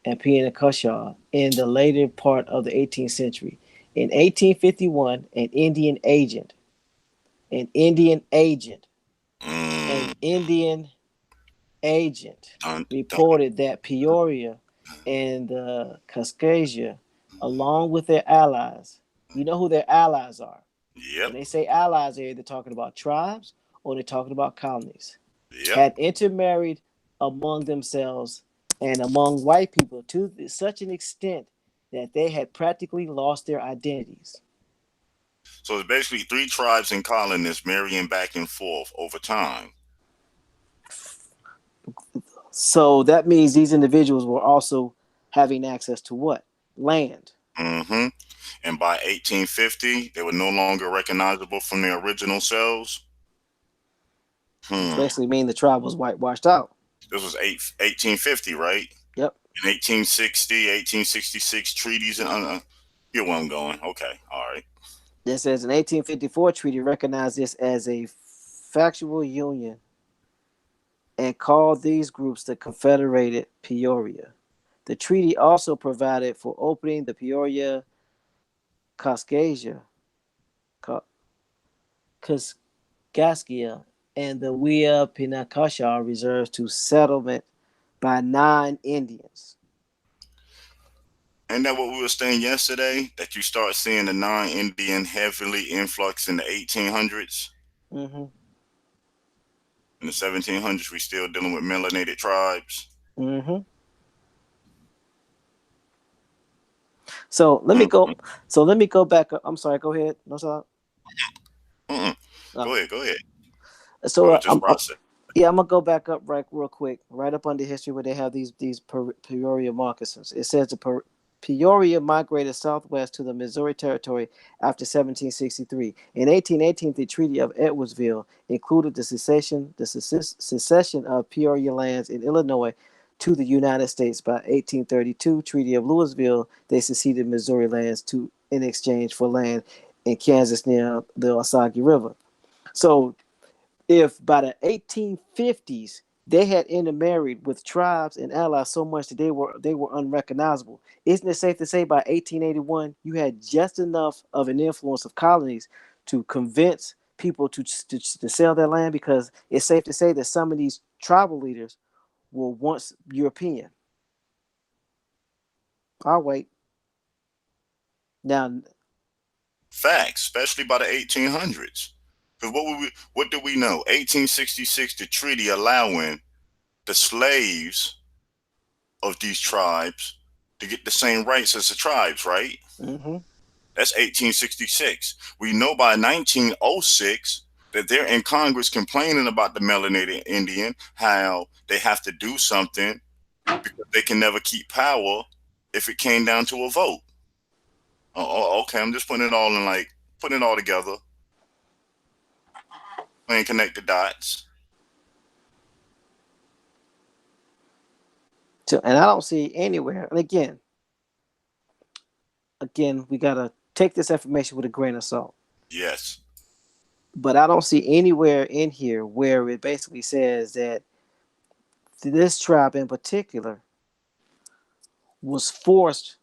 and Pianakashaw in the later part of the 18th century. In 1851, an Indian agent, an Mm, Indian agent dun, dun. reported that Peoria and the Kaskaskia, along with their allies, you know who their allies are. Yep, When they say allies, they're either talking about tribes or they're talking about colonies, yep. had intermarried among themselves and among white people to such an extent that they had practically lost their identities. So it's basically three tribes and colonists marrying back and forth over time. So that means these individuals were also having access to what? Land. Hmm. And by 1850, they were no longer recognizable from their original selves. Which Hmm. basically means the tribe was whitewashed out. This was 1850, right? Yep. In 1860, 1866 treaties and here where I'm going. Okay, all right. This says an 1854 treaty recognized this as a factual union and called these groups the Confederated Peoria. The treaty also provided for opening the Peoria Kaskaskia, Kaskaskia and the Wea Pinakashaw reserves to settlement by non-Indians. And that what we were saying yesterday, that you start seeing the non-Indian heavily influx in the 1800s. Mm-hmm. In the 1700s, we still dealing with melanated tribes. Mm-hmm. So let me go. Mm-mm. So let me go back up. I'm sorry. Go ahead. No, sorry. Mm-mm. No. Go ahead, go ahead. So I was just processing. yeah, I'm gonna go back up right real quick, right up under history where they have these Peoria moccasins. It says the Peoria migrated southwest to the Missouri Territory after 1763. In 1818, the Treaty of Edwardsville included the secession of Peoria lands in Illinois to the United States. By 1832, Treaty of Louisville, they seceded Missouri lands to in exchange for land in Kansas near the Osagie River. So if by the 1850s they had intermarried with tribes and allies so much that they were unrecognizable, isn't it safe to say by 1881 you had just enough of an influence of colonies to convince people to sell their land? Because it's safe to say that some of these tribal leaders were once European. I'll wait. Now, Facts, especially by the 1800s. Because what do we know? 1866, the treaty allowing the slaves of these tribes to get the same rights as the tribes, right? mm-hmm, That's 1866. We know by 1906 that they're in Congress complaining about the melanated Indian, how they have to do something because they can never keep power if it came down to a vote. Okay, I'm just putting it all in putting it all together, playing connect the dots. so, and I don't see anywhere. And again, we gotta take this information with a grain of salt. Yes. But I don't see anywhere in here where it basically says that this tribe in particular was forced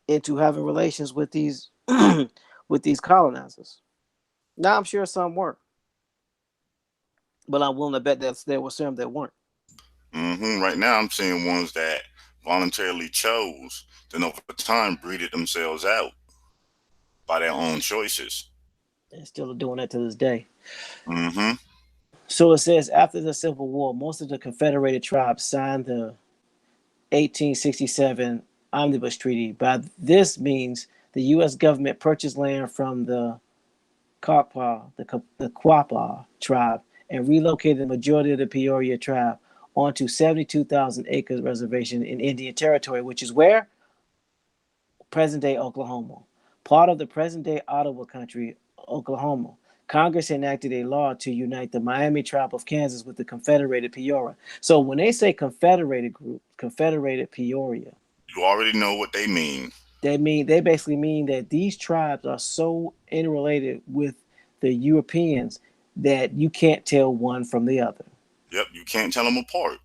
into having relations with these with these colonizers. Now I'm sure some were, but I'm willing to bet that there were some that weren't. Right now, I'm seeing ones that voluntarily chose, then over time breeded themselves out by their own choices. And still doing that to this day. Mm-hmm. So it says after the Civil War, most of the Confederated tribes signed the 1867 Omnibus Treaty. By this means, the U.S. government purchased land from the Quapaw tribe and relocated the majority of the Peoria tribe onto 72,000 acres reservation in Indian Territory, which is where? present-day Oklahoma, part of the present-day Ottawa country, Oklahoma. Congress enacted a law to unite the Miami tribe of Kansas with the Confederated Peoria. So when they say Confederated group, Confederated Peoria, You already know what they mean. they basically mean that these tribes are so interrelated with the Europeans that you can't tell one from the other. Yep, you can't tell them apart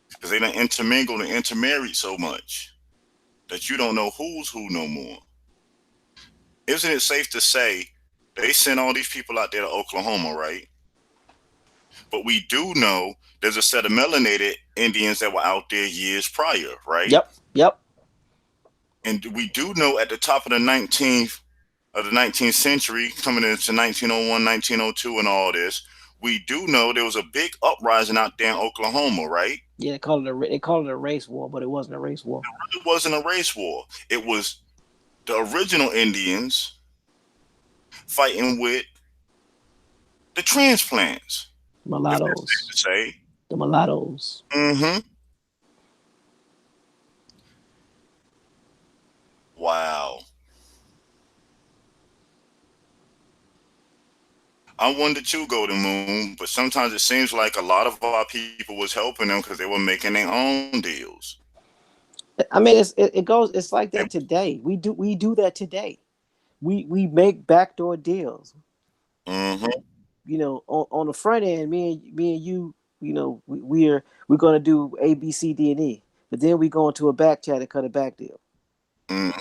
because they done intermingled and intermarried so much that you don't know who's who no more. Isn't it safe to say they sent all these people out there to Oklahoma, right? But we do know there's a set of melanated Indians that were out there years prior, right? Yep. And we do know at the top of the 19th century, coming into 1901, 1902, and all this, we do know there was a big uprising out there in Oklahoma, right? Yeah, they call it a race war, but it wasn't a race war. It wasn't a race war. It was the original Indians fighting with the transplants. Mulattoes. To say. The mulattoes. Mm-hmm. Wow. I wonder too, Golden Moon, but sometimes it seems like a lot of our people was helping them because they were making their own deals. I mean, it's like that today. We do that today. We make backdoor deals. Mm-hmm. You know, on the front end, me and you, you know, we're gonna do A, B, C, D, and E, but then we go into a back chat and cut a back deal. Mm-hmm.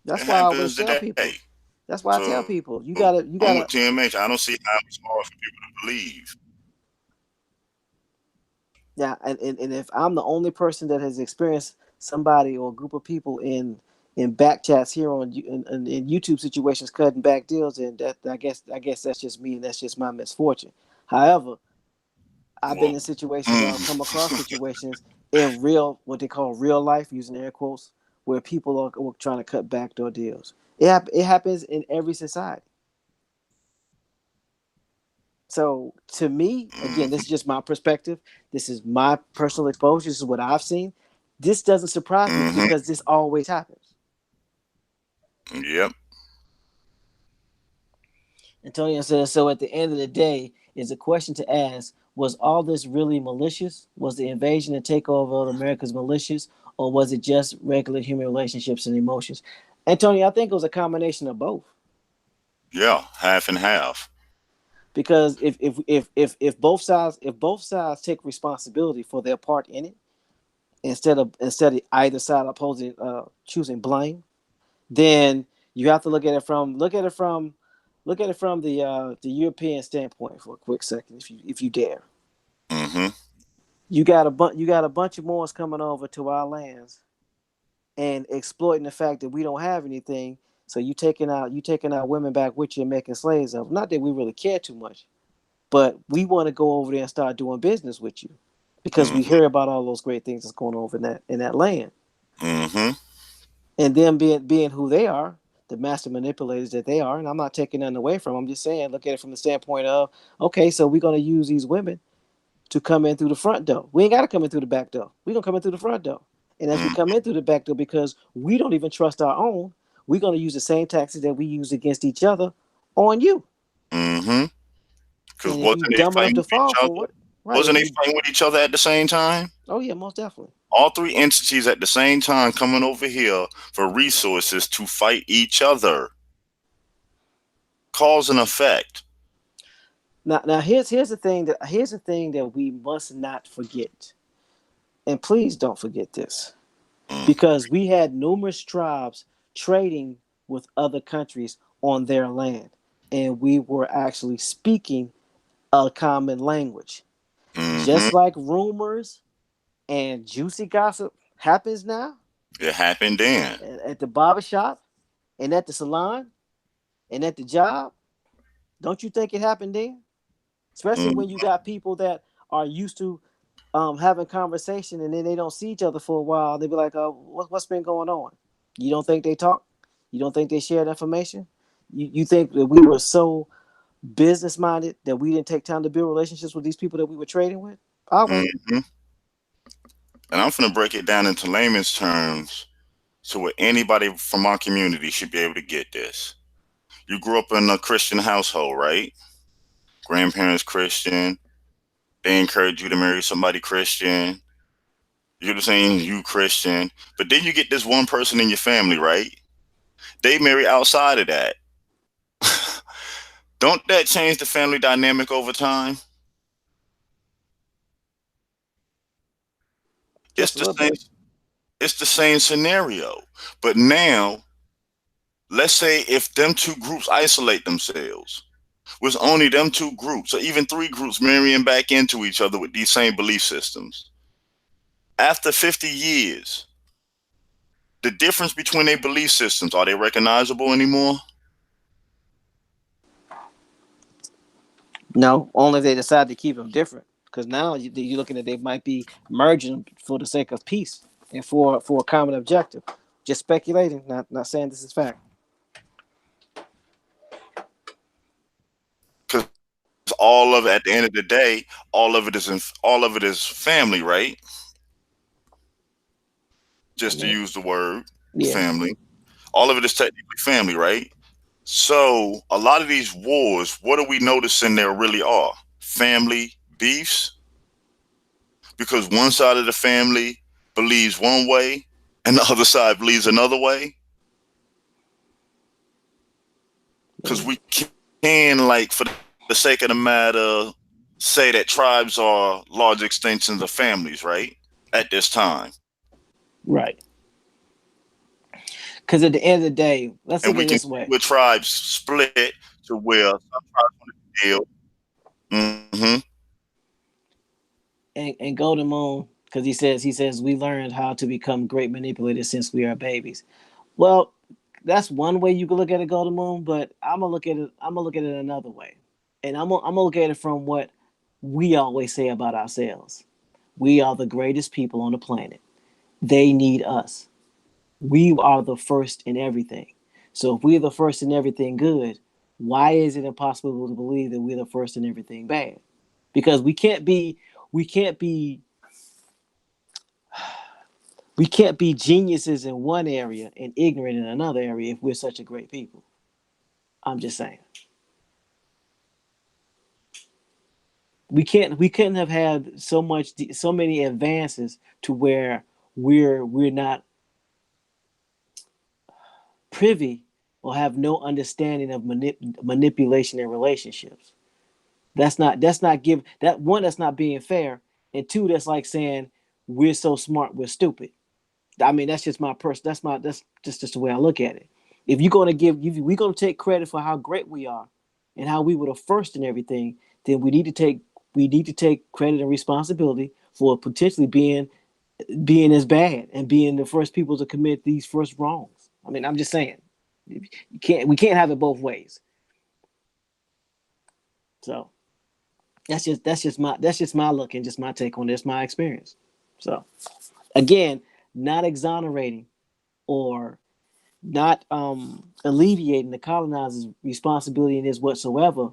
That's why I always tell people. That's why I tell people you gotta. I'm with TMH. I don't see how it's hard for people to believe. Yeah, and if I'm the only person that has experienced somebody or a group of people in back chats here in YouTube situations cutting back deals, and that I guess that's just me and that's just my misfortune. However, I've been in situations where I've come across situations in what they call real life, using air quotes, where people are trying to cut backdoor deals. It happens in every society. So to me, again, this is just my perspective. This is my personal exposure. This is what I've seen. This doesn't surprise me because this always happens. Yep. Antonio says, so at the end of the day, is a question to ask, was all this really malicious? Was the invasion and takeover of America's malicious? Or was it just regular human relationships and emotions? Antonio, I think it was a combination of both. Yeah, half and half. Because if both sides take responsibility for their part in it, instead of either side opposing choosing blame, then you have to look at it from the European standpoint for a quick second, if you dare. Mm-hmm. You got a bunch of Moors coming over to our lands and exploiting the fact that we don't have anything. So you taking our women back with you and making slaves of them. Not that we really care too much, but we want to go over there and start doing business with you because we hear about all those great things that's going on in that land. Mm-hmm. And them being who they are, the master manipulators that they are, and I'm not taking nothing away from them. I'm just saying, look at it from the standpoint of, okay, so we're going to use these women to come in through the front door. We ain't got to come in through the back door. We're going to come in through the front door. And as we come in through the back door, because we don't even trust our own, we're going to use the same tactics that we use against each other on you. Mm-hmm. Because wasn't they fighting with each other? Right. Wasn't they fighting with each other at the same time? Oh, yeah, most definitely. All three entities at the same time coming over here for resources to fight each other. Cause and effect. Now here's the thing that we must not forget. And please don't forget this. Because we had numerous tribes trading with other countries on their land. And we were actually speaking a common language. Just like rumors and juicy gossip happens now. It happened then. At the barbershop and at the salon and at the job. Don't you think it happened then? Especially when you got people that are used to having conversation and then they don't see each other for a while. They be like, what's been going on? You don't think they talk? You don't think they shared information? You think that we were so business minded that we didn't take time to build relationships with these people that we were trading with? And I'm going to break it down into layman's terms so where anybody from our community should be able to get this. You grew up in a Christian household, right? Grandparents Christian. They encourage you to marry somebody Christian. You're the same, you Christian. But then you get this one person in your family, right? They marry outside of that. Don't that change the family dynamic over time? It's Just a the little same. bit. It's the same scenario. But now, let's say if them two groups isolate themselves, was only them two groups, or even three groups marrying back into each other with these same belief systems. After 50 years, the difference between their belief systems, are they recognizable anymore? No, only if they decide to keep them different. Because now you're looking at they might be merging for the sake of peace and for a common objective. Just speculating, not saying this is fact. Because all of it, at the end of the day, all of it is family, right? I Just to mean, use the word yeah. family. All of it is technically family, right? So a lot of these wars, what are we noticing there really are? Family beefs, because one side of the family believes one way and the other side believes another way. Because we can, like, for the sake of the matter, say that tribes are large extensions of families, right? At this time. Right. Because at the end of the day, let's And look we at it can this see way. where tribes split to where some tribes want to deal. Mm-hmm. And Golden Moon, because he says we learned how to become great manipulators since we are babies. Well, that's one way you can look at it, Golden Moon. But I'm gonna look at it. I'm gonna look at it another way, and I'm gonna look at it from what we always say about ourselves. We are the greatest people on the planet. They need us. We are the first in everything. So if we're the first in everything good, why is it impossible to believe that we're the first in everything bad? Because we can't be we can't be geniuses in one area and ignorant in another area if we're such a great people. I'm just saying. We couldn't have had so many advances to where we're not privy or have no understanding of manipulation in relationships. That's not give that one, that's not being fair, and two, that's like saying we're so smart we're stupid. I mean, that's just my person. That's just the way I look at it. If you're gonna give, if we're gonna take credit for how great we are and how we were the first in everything, then we need to take credit and responsibility for potentially being as bad and being the first people to commit these first wrongs. I mean, I'm just saying, we can't have it both ways. So that's just my look and just my take on this, my experience. So again, not exonerating or not alleviating the colonizer's responsibility in this whatsoever,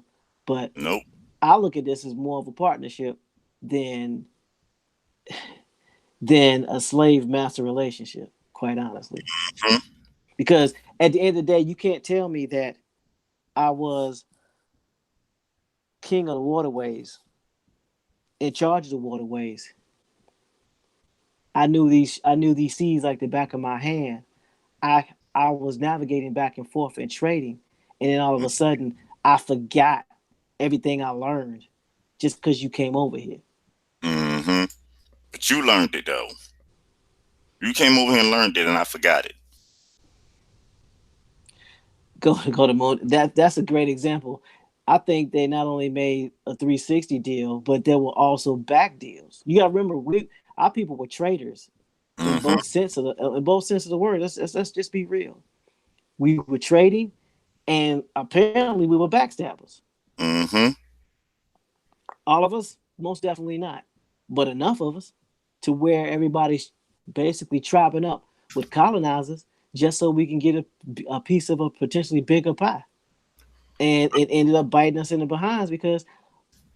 but Nope. I look at this as more of a partnership than than a slave master relationship, quite honestly. Hmm. Because at the end of the day, you can't tell me that I was king of the waterways, in charge of the waterways. I knew these seas like the back of my hand. I was navigating back and forth and trading, and then all of a sudden I forgot everything I learned just because you came over here. Mm-hmm. But you learned it though. You came over here and learned it, and I forgot it. Go to moon. That's a great example. I think they not only made a 360 deal, but there were also back deals. You got to remember, we our people were traders Mm-hmm. in both sense of the word. Let's just be real. We were trading, and apparently we were backstabbers. Mm-hmm. All of us, most definitely not, but enough of us to where everybody's basically trapping up with colonizers just so we can get a piece of a potentially bigger pie. And it ended up biting us in the behinds because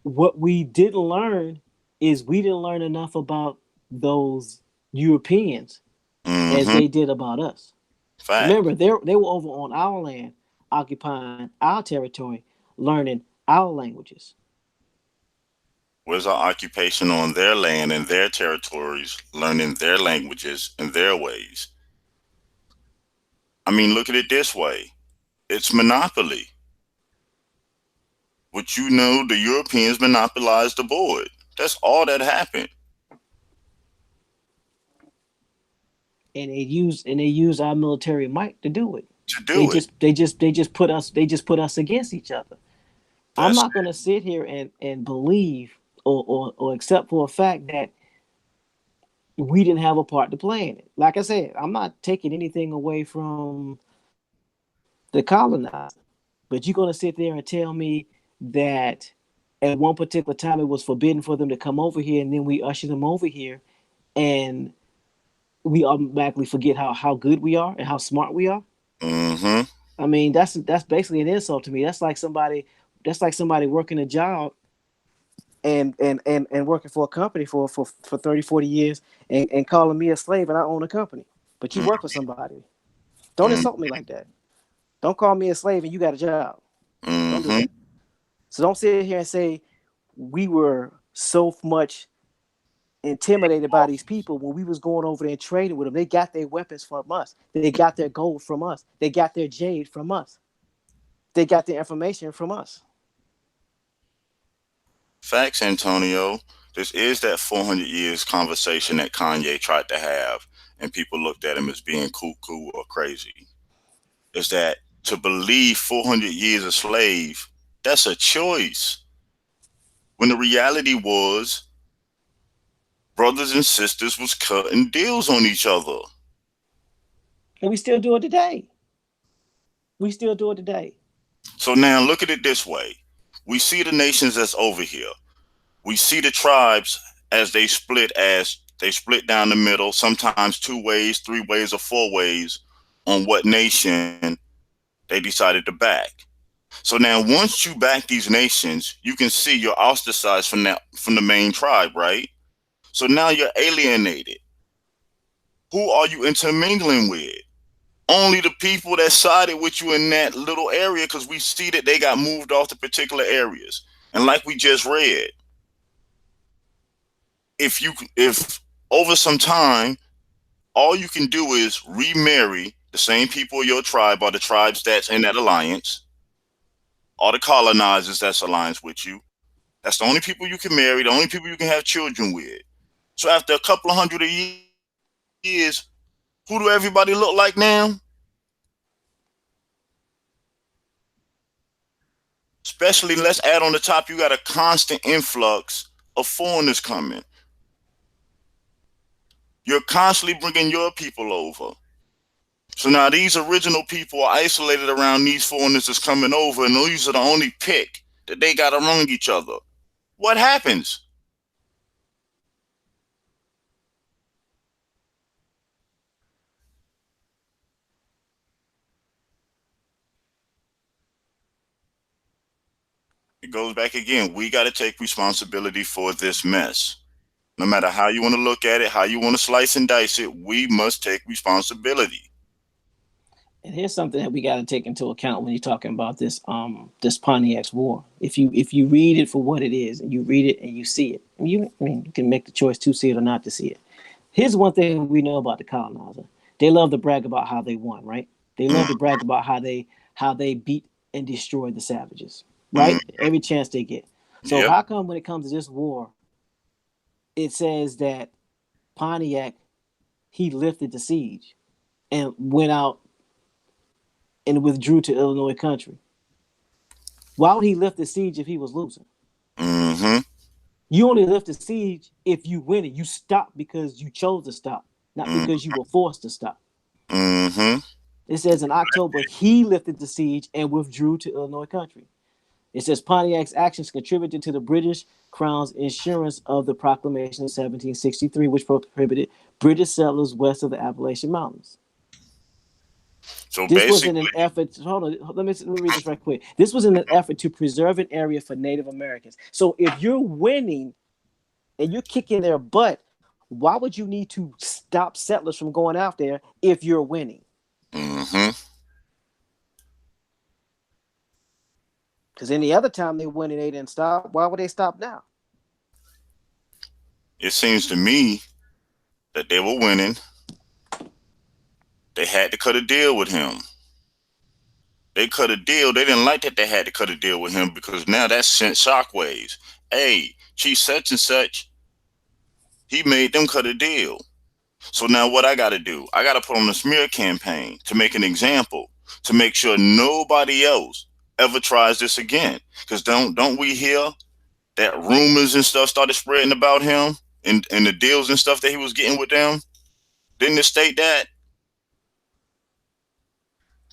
what we didn't learn is we didn't learn enough about those Europeans as Mm-hmm. they did about us. Fact. Remember, they were over on our land, occupying our territory, learning our languages. Where's our occupation on their land and their territories, learning their languages and their ways? I mean, look at it this way. It's monopoly. Which the Europeans monopolized the board. That's all that happened. And they use our military might to do it. To They do it. just they just they just put us they just put us against each other. I'm That's not going to sit here and believe or accept for a fact that we didn't have a part to play in it. Like I said, I'm not taking anything away from the colonizer, but you're going to sit there and tell me that at one particular time it was forbidden for them to come over here, and then we usher them over here, and we automatically forget how good we are and how smart we are. mm-hmm. I mean, that's basically an insult to me. That's like somebody working a job and working for a company for 30, 40 years and calling me a slave and I own a company. But you work for somebody. Don't insult me Mm-hmm. like that. Don't call me a slave and you got a job. Don't do Mm-hmm. that. So don't sit here and say we were so much intimidated by these people when we was going over there and trading with them. They got their weapons from us. They got their gold from us. They got their jade from us. They got their information from us. Facts, Antonio. This is that 400 years conversation that Kanye tried to have, and people looked at him as being cuckoo or crazy. Is that to believe 400 years a slave, that's a choice. When the reality was, brothers and sisters was cutting deals on each other. And we still do it today. We still do it today. So now look at it this way. We see the nations that's over here. We see the tribes as they split down the middle, sometimes two ways, three ways, or four ways on what nation they decided to back. So now once you back these nations, you can see you're ostracized from the main tribe, right? So now you're alienated. Who are you intermingling with? Only the people that sided with you in that little area, because we see that they got moved off to particular areas. And like we just read, if over some time all you can do is remarry the same people of your tribe or the tribes that's in that alliance, or the colonizers that's alliance with you, that's the only people you can marry, the only people you can have children with. So after a couple of hundred of years, who do everybody look like now? Especially, let's add on the top, you got a constant influx of foreigners coming. You're constantly bringing your people over. So now these original people are isolated around these foreigners that's coming over, and these are the only pick that they got among each other. What happens? It goes back again. We got to take responsibility for this mess. No matter how you want to look at it, how you want to slice and dice it, we must take responsibility. And here's something that we got to take into account when you're talking about this Pontiac's War. If you read it for what it is, and you read it and you see it, and you can make the choice to see it or not to see it. Here's one thing we know about the colonizer. They love to brag about how they won, right? They love to Mm, brag about how they beat and destroyed the savages, mm, right? Every chance they get. So yep. how come when it comes to this war, it says that Pontiac he lifted the siege and went out and withdrew to Illinois country? Why would he lift the siege if he was losing? Mm-hmm. You only lift the siege if you win it. You stop because you chose to stop, not Mm, because you were forced to stop. mm-hmm. It says in October, he lifted the siege and withdrew to Illinois country. It says Pontiac's actions contributed to the British Crown's insurance of the proclamation of 1763, which prohibited British settlers west of the Appalachian Mountains. So This was basically, in an effort. Hold on, let me read this right quick. This was in an effort to preserve an area for Native Americans. So if you're winning and you're kicking their butt, why would you need to stop settlers from going out there if you're winning. Mm-hmm. Because any other time they win and they didn't stop, why would they stop now? It seems to me that they were winning. They had to cut a deal with him. They cut a deal. They didn't like that they had to cut a deal with him because now that sent shockwaves. Hey, Chief such and such, he made them cut a deal. So now what I got to do? I got to put on a smear campaign to make an example, to make sure nobody else ever tries this again. Because don't we hear that rumors and stuff started spreading about him and the deals and stuff that he was getting with them? Didn't it state that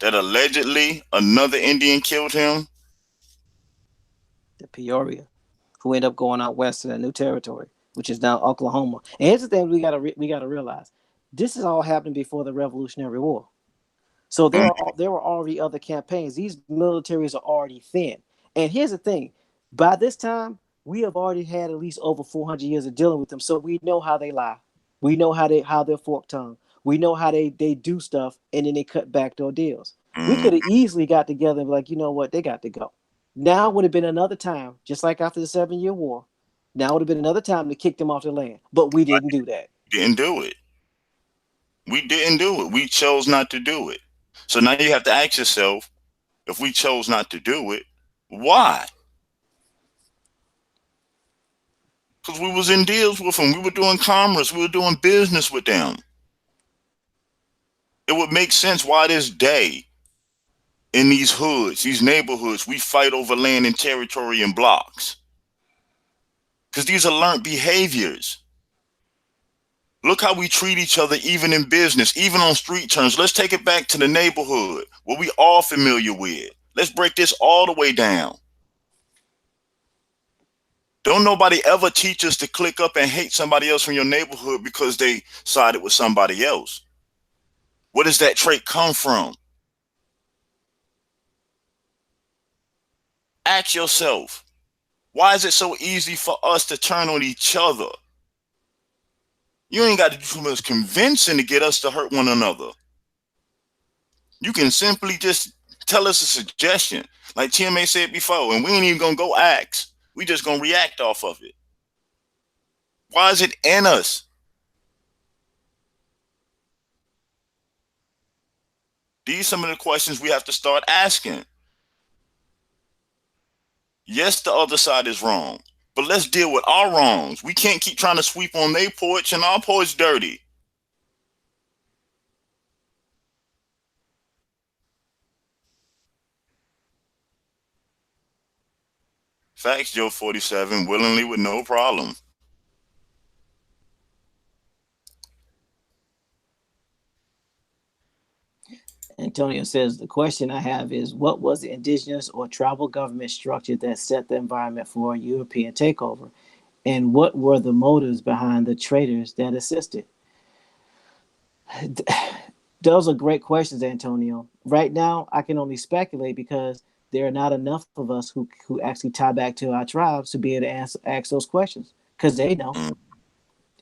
allegedly another Indian killed him? The Peoria, who ended up going out west to that new territory, which is now Oklahoma. And here's the thing we gotta realize: this is all happening before the Revolutionary War. So there were already other campaigns. These militaries are already thin. And here's the thing: by this time, we have already had at least over 400 years of dealing with them, so we know how they lie. We know how they're fork tongue. We know how they do stuff, and then they cut backdoor deals. We could have easily got together and be like, you know what, they got to go. Now would have been another time, just like after the 7-Year War. Now would have been another time to kick them off the land, but we didn't do that. Didn't do it. We didn't do it. We chose not to do it. So now you have to ask yourself, if we chose not to do it, why? Because we was in deals with them. We were doing commerce. We were doing business with them. It would make sense why this day in these hoods, these neighborhoods, we fight over land and territory and blocks. Because these are learned behaviors. Look how we treat each other, even in business, even on street terms. Let's take it back to the neighborhood, what we all familiar with. Let's break this all the way down. Don't nobody ever teach us to click up and hate somebody else from your neighborhood because they sided with somebody else. Where does that trait come from? Ask yourself, why is it so easy for us to turn on each other? You ain't got to do too much convincing to get us to hurt one another. You can simply just tell us a suggestion, like TMA said before, and we ain't even gonna go ask. We just gonna react off of it. Why is it in us? These are some of the questions we have to start asking. Yes, the other side is wrong, but let's deal with our wrongs. We can't keep trying to sweep on their porch and our porch dirty. Facts, Joe 47, willingly with no problem. Antonio says, the question I have is, what was the indigenous or tribal government structure that set the environment for a European takeover? And what were the motives behind the traders that assisted? Those are great questions, Antonio. Right now, I can only speculate because there are not enough of us who actually tie back to our tribes to be able to ask those questions because they know.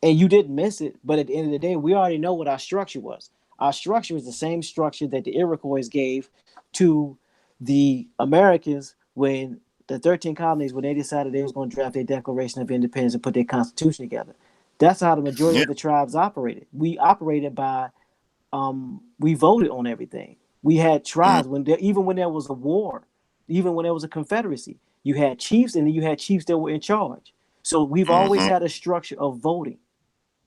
And you didn't miss it, but at the end of the day, we already know what our structure was. Our structure is the same structure that the Iroquois gave to the Americans when the 13 colonies, when they decided they was going to draft their Declaration of Independence and put their Constitution together. That's how the majority of the tribes operated. We operated by, we voted on everything. We had tribes even when there was a war, even when there was a confederacy, you had chiefs and then you had chiefs that were in charge. So we've always had a structure of voting.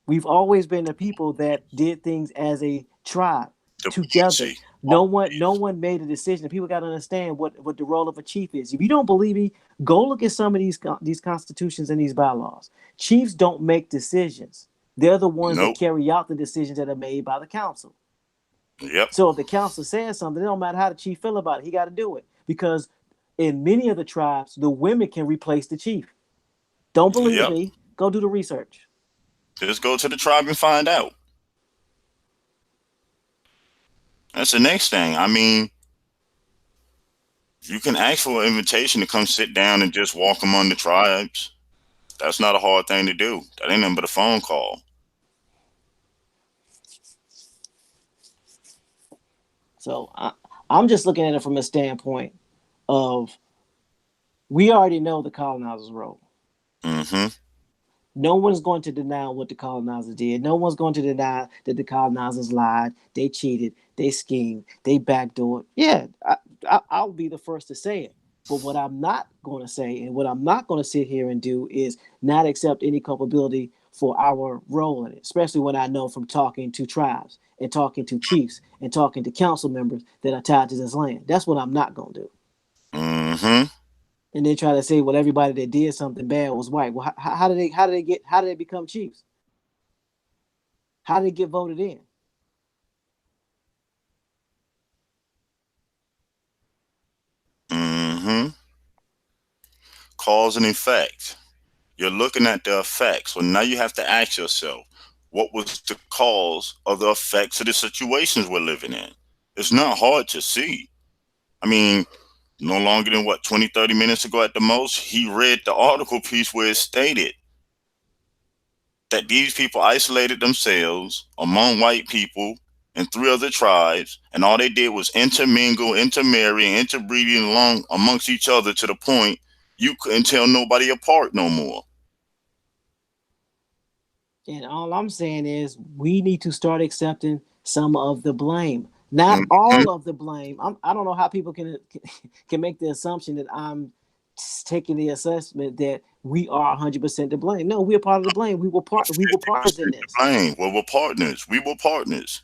We've always been the people that did things as a tribe together. No one made a decision. People got to understand what the role of a chief is. If you don't believe me, go look at some of these constitutions and these bylaws. Chiefs don't make decisions. They're the ones that carry out the decisions that are made by the council. Yep. So if the council says something, it don't matter how the chief feel about it. He got to do it because in many of the tribes, the women can replace the chief. Don't believe me? Go do the research. Just go to the tribe and find out. That's the next thing. I mean, you can ask for an invitation to come sit down and just walk among the tribes. That's not a hard thing to do. That ain't nothing but a phone call. So I'm just looking at it from a standpoint of we already know the colonizers' role. Mm-hmm. No one's going to deny what the colonizers did. No one's going to deny that the colonizers lied, they cheated, they schemed, they backdoored. Yeah, I'll be the first to say it. But what I'm not going to say and what I'm not going to sit here and do is not accept any culpability for our role in it, especially when I know from talking to tribes and talking to chiefs and talking to council members that are tied to this land. That's what I'm not going to do. Mm-hmm. And then try to say, well, everybody that did something bad was white. Well, how did they become chiefs? How did they get voted in? Mm-hmm. Cause and effect. You're looking at the effects. So now you have to ask yourself, what was the cause of the effects of the situations we're living in? It's not hard to see. I mean, no longer than what, 20, 30 minutes ago at the most, he read the article piece where it stated that these people isolated themselves among white people and three other tribes, and all they did was intermingle, intermarry, and interbreeding along amongst each other to the point you couldn't tell nobody apart no more. And all I'm saying is we need to start accepting some of the blame, not Mm-hmm. all of the blame. I don't know how people can make the assumption that I'm taking the assessment that we are 100% to blame. No, we're part of the blame. We were partners 50% in to this. blame. Well, we're partners. We were partners.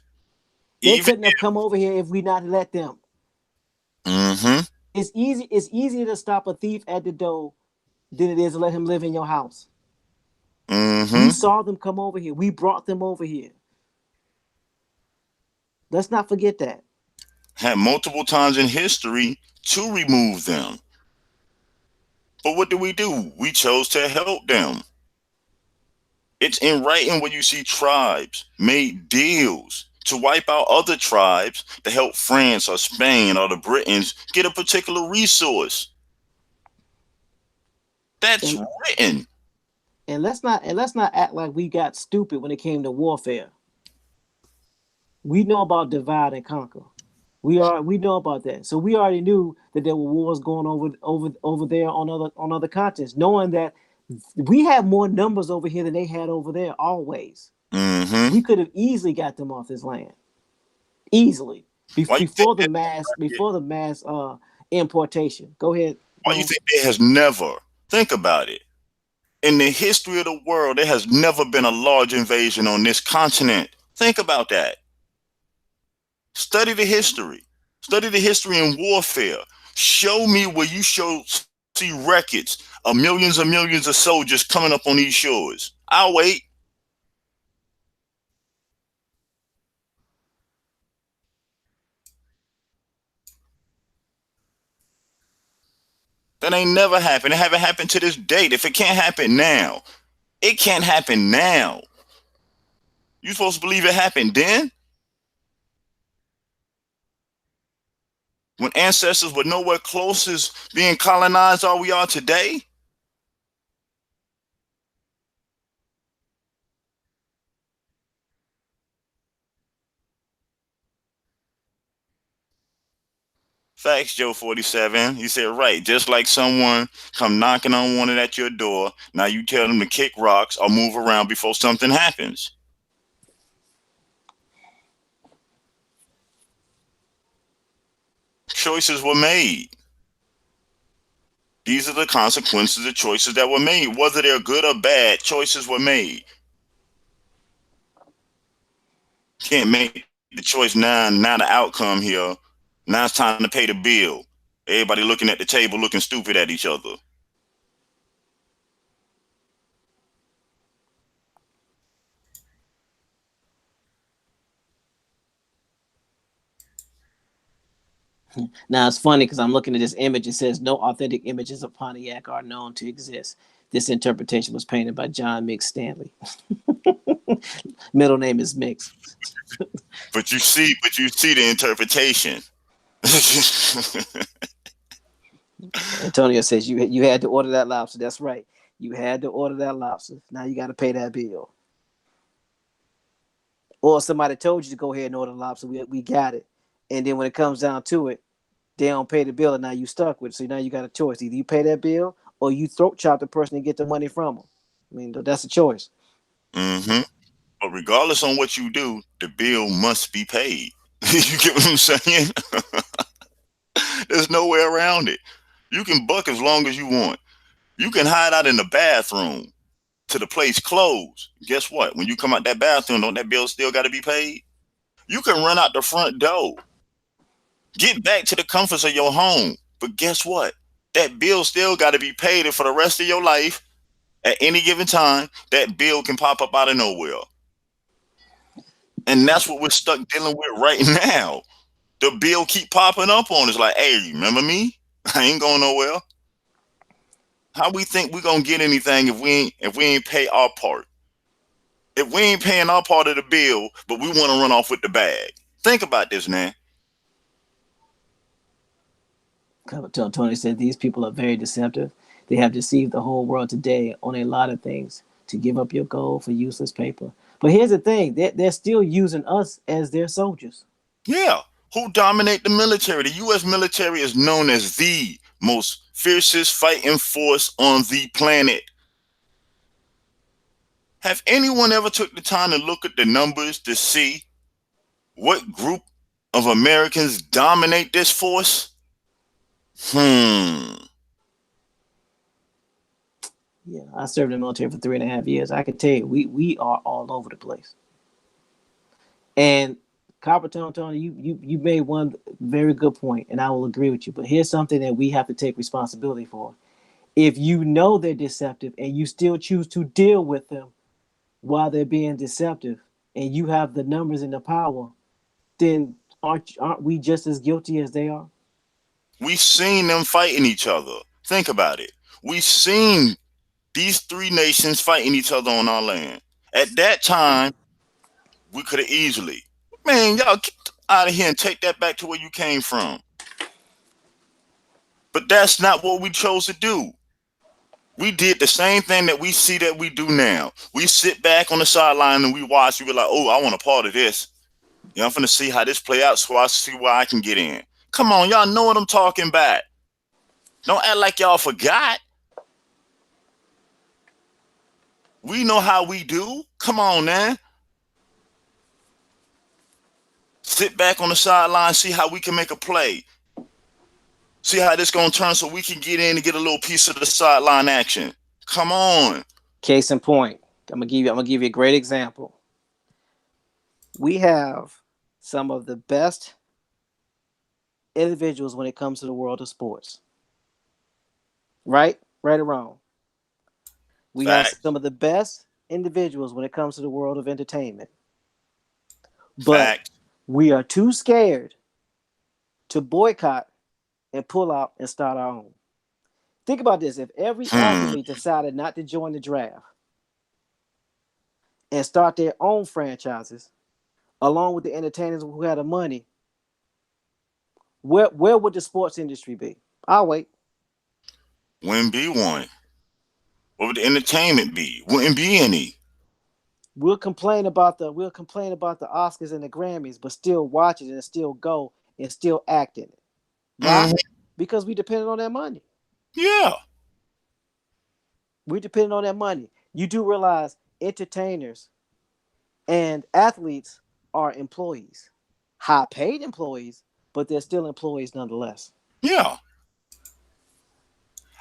They Even couldn't have come over here if we not let them. mm-hmm. It's easy. It's easier to stop a thief at the door than it is to let him live in your house. We Mm-hmm. saw them come over here. We brought them over here. Let's not forget that. Had multiple times in history to remove them. But what do? We chose to help them. It's in writing where you see tribes made deals to wipe out other tribes to help France or Spain or the Britons get a particular resource. That's And written. let's not act like we got stupid when it came to warfare. We know about divide and conquer. We know about that. So we already knew that there were wars going over there on other continents, knowing that we have more numbers over here than they had over there always. Mm-hmm. We could have easily got them off this land. Easily. Why you think that? Before the mass importation. Go ahead, Why you Bones. think there has never? Think about it. In the history of the world, there has never been a large invasion on this continent. Think about that. Study the history. Study the history in warfare. Show me where you see records of millions of soldiers coming up on these shores. I'll wait. That ain't never happened. It haven't happened to this date. If it can't happen now, it can't happen now. You supposed to believe it happened then? When ancestors were nowhere close as being colonized all we are today? Facts, Joe 47. He said, right, just like someone come knocking on one at your door, now you tell them to kick rocks or move around before something happens. Choices were made. These are the consequences of choices that were made. Whether they're good or bad, choices were made. Can't make the choice now. Now the outcome here. Now it's time to pay the bill. Everybody looking at the table, looking stupid at each other. Now it's funny because I'm looking at this image. It says no authentic images of Pontiac are known to exist. This interpretation was painted by John Mix Stanley. Middle name is Mix. But you see the interpretation. Antonio says you had to order that lobster. That's right. You had to order that lobster. Now you got to pay that bill. Or somebody told you to go ahead and order the lobster. We got it. And then when it comes down to it, they don't pay the bill, and now you stuck with it. So now you got a choice: either you pay that bill or you throat chop the person and get the money from them. I mean, that's a choice. Mm-hmm. But regardless on what you do, the bill must be paid. You get what I'm saying? There's no way around it. You can buck as long as you want. You can hide out in the bathroom till the place closed. Guess what? When you come out that bathroom, don't that bill still got to be paid? You can run out the front door, get back to the comforts of your home. But guess what? That bill still got to be paid. And for the rest of your life, at any given time, that bill can pop up out of nowhere. And that's what we're stuck dealing with right now. The bill keep popping up on us like, hey, remember me? I ain't going nowhere. How we think we gonna get anything if we ain't pay our part? If we ain't paying our part of the bill, but we want to run off with the bag. Think about this, man. Tony said these people are very deceptive. They have deceived the whole world today on a lot of things to give up your gold for useless paper. But here's the thing: they're still using us as their soldiers. Yeah. Who dominate the military? The U.S. military is known as the most fiercest fighting force on the planet. Have anyone ever took the time to look at the numbers to see what group of Americans dominate this force? Yeah, I served in the military for 3.5 years. I can tell you, we are all over the place. And Copper Tony, you made one very good point, and I will agree with you. But here's something that we have to take responsibility for. If you know they're deceptive and you still choose to deal with them while they're being deceptive, and you have the numbers and the power, then aren't we just as guilty as they are? We've seen them fighting each other. Think about it. We've seen these three nations fighting each other on our land. At that time, we could have easily, man, y'all get out of here and take that back to where you came from. But that's not what we chose to do. We did the same thing that we see that we do now. We sit back on the sideline and we watch. We be like, oh, I want a part of this. Yeah, I'm finna see how this play out so I see where I can get in. Come on, y'all know what I'm talking about. Don't act like y'all forgot. We know how we do. Come on, man. Sit back on the sideline, see how we can make a play. See how this gonna turn so we can get in and get a little piece of the sideline action. Come on. Case in point, I'm gonna give you a great example. We have some of the best individuals when it comes to the world of sports. Right? Right or wrong? We have Fact. some of the best individuals when it comes to the world of entertainment. But Fact. we are too scared to boycott and pull out and start our own. Think about this. If every athlete decided not to join the draft and start their own franchises, along with the entertainers who had the money, where would the sports industry be? I'll wait. Wouldn't be one. What would the entertainment be? Wouldn't be any. We'll complain about the Oscars and the Grammys, but still watch it and still go and still act in it. Why? Mhm. Because we depended on that money. Yeah. We depended on that money. You do realize entertainers and athletes are employees, high paid employees, but they're still employees nonetheless. Yeah.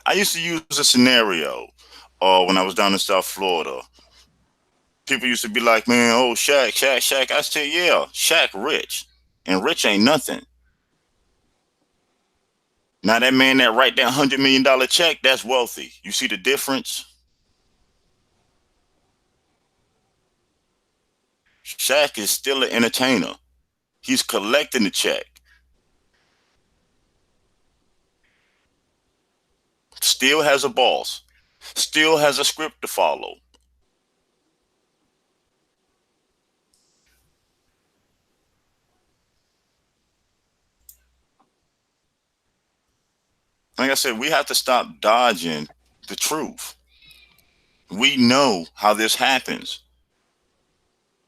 I used to use a scenario when I was down in South Florida. People used to be like, man, oh, Shaq. I said, yeah, Shaq rich. And rich ain't nothing. Now that man that write that $100 million check, that's wealthy. You see the difference? Shaq is still an entertainer. He's collecting the check. Still has a boss. Still has a script to follow. Like I said, we have to stop dodging the truth. We know how this happens.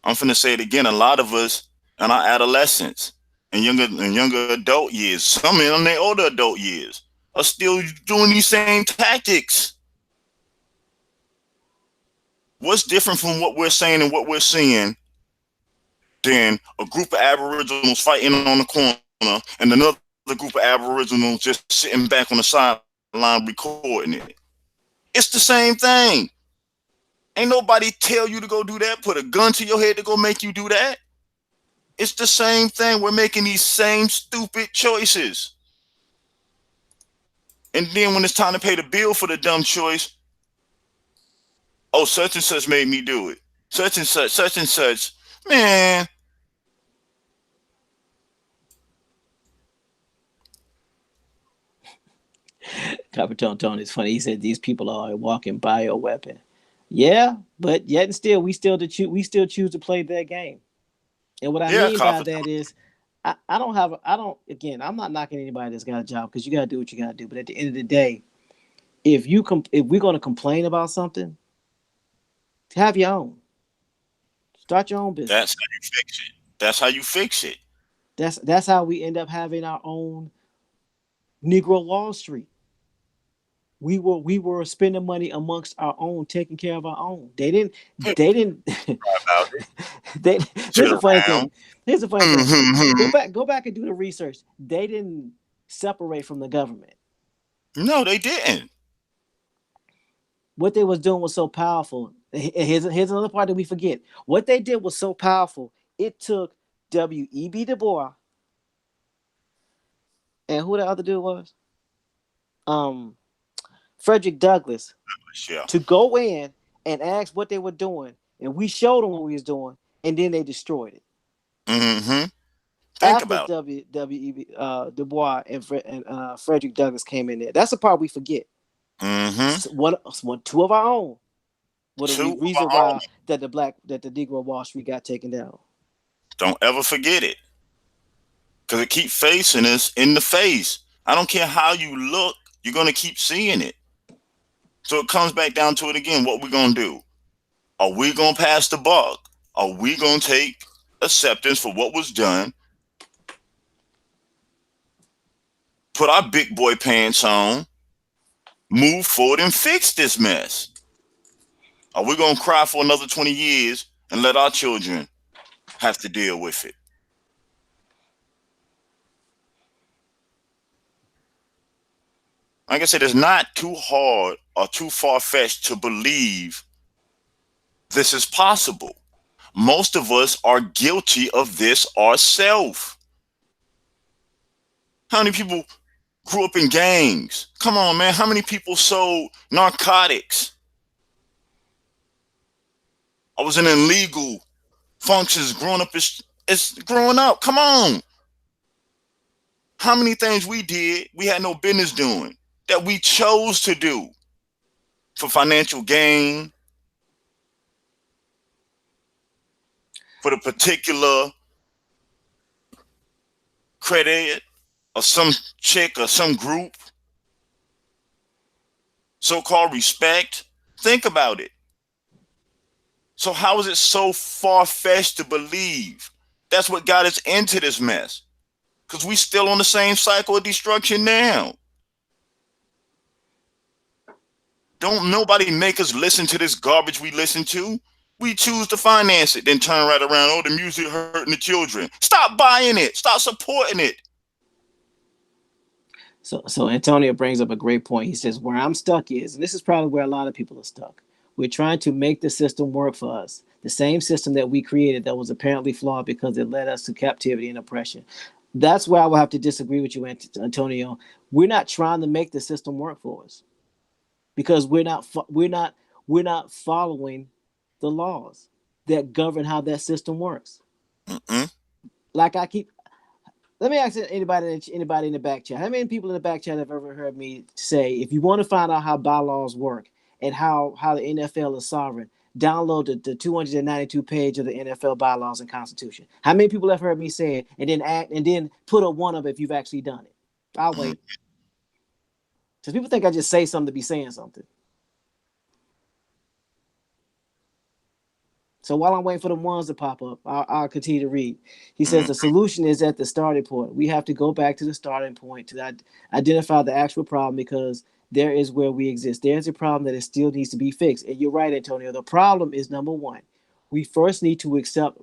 I'm finna say it again. A lot of us in our adolescence, and younger adult years, some in their older adult years, are still doing these same tactics. What's different from what we're saying and what we're seeing than a group of Aboriginals fighting on the corner and another group of Aboriginals just sitting back on the sideline recording it? It's the same thing. Ain't nobody tell you to go do that, put a gun to your head to go make you do that. It's the same thing. We're making these same stupid choices. And then when it's time to pay the bill for the dumb choice, oh, such and such made me do it. Such and such, such and such. Man, Capitan Tony is funny. He said these people are a walking bioweapon. Yeah, but yet and still, we still choose to play that game. And what I yeah, mean by that is, I don't have, I don't. Again, I'm not knocking anybody that's got a job because you got to do what you got to do. But at the end of the day, if we're going to complain about something, have your own. Start your own that's business. how you fix it. That's how you fix it. That's how we end up having our own Negro Wall Street. We were spending money amongst our own, taking care of our own. They didn't About it. they Sit here's the funny around. thing. Here's the funny thing. Mm-hmm. Go back and do the research. They didn't separate from the government. No, they didn't. What they was doing was so powerful. Here's another part that we forget. What they did was so powerful. It took W.E.B. Du Bois and who the other dude was? Um Frederick Douglass Yeah. to go in and ask what they were doing, and we showed them what we was doing, and then they destroyed it. Mm-hmm. Think After about W.E.B. Du Bois and Frederick Douglass came in there, that's the part we forget. it. Mm-hmm. Two of our own. What the Two of reason our own. why that the Negro Wall Street got taken down? Don't ever forget it. Because it keep facing us in the face. I don't care how you look, you're going to keep seeing it. So it comes back down to it again. What we going to do? Are we going to pass the buck? Are we going to take acceptance for what was done, put our big boy pants on, move forward and fix this mess? Are we going to cry for another 20 years and let our children have to deal with it? Like I said, it's not too hard or too far-fetched to believe this is possible. Most of us are guilty of this ourselves. How many people grew up in gangs? Come on, man. How many people sold narcotics? I was in illegal functions growing up. It's growing up. Come on. How many things we did we had no business doing that we chose to do for financial gain, for the particular credit of some chick or some group, so-called respect. Think about it. So how is it so far-fetched to believe that's what got us into this mess? Because we still on the same cycle of destruction now. Don't nobody make us listen to this garbage we listen to. We choose to finance it, then turn right around. Oh, the music hurting the children. Stop buying it. Stop supporting it. So Antonio brings up a great point. He says where I'm stuck is, and this is probably where a lot of people are stuck. We're trying to make the system work for us. The same system that we created that was apparently flawed because it led us to captivity and oppression. That's where I will have to disagree with you, Antonio. We're not trying to make the system work for us because we're not following the laws that govern how that system works. Mm-mm. Like I keep Let me ask anybody in the back chat. How many people in the back chat have ever heard me say, if you want to find out how bylaws work and how the NFL is sovereign, download the 292 page of the NFL bylaws and Constitution? How many people have heard me say it and then put a one up if you've actually done it? I'll wait. Because people think I just say something to be saying something. So while I'm waiting for the ones to pop up, I'll continue to read. He says Mm, the solution is at the starting point. We have to go back to the starting point to identify the actual problem because there is where we exist. There's a problem that it still needs to be fixed. And you're right, Antonio. The problem is number one, we first need to accept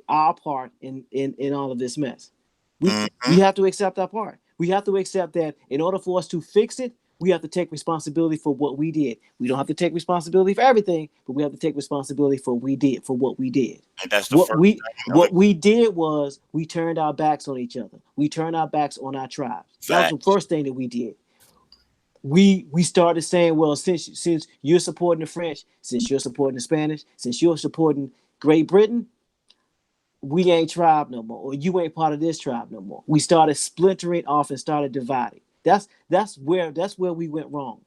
our part in all of this mess. We mm-hmm. have to accept our part. We have to accept that in order for us to fix it, we have to take responsibility for what we did. We don't have to take responsibility for everything, but we have to take responsibility for what we did. And that's the What first we thing of what it. we did was we turned our backs on each other. We turned our backs on our tribes. That was the Facts. first thing that we did. We started saying, well, since you're supporting the French, since you're supporting the Spanish, since you're supporting Great Britain, we ain't tribe no more, or you ain't part of this tribe no more. We started splintering off and started dividing. That's where we went wrong.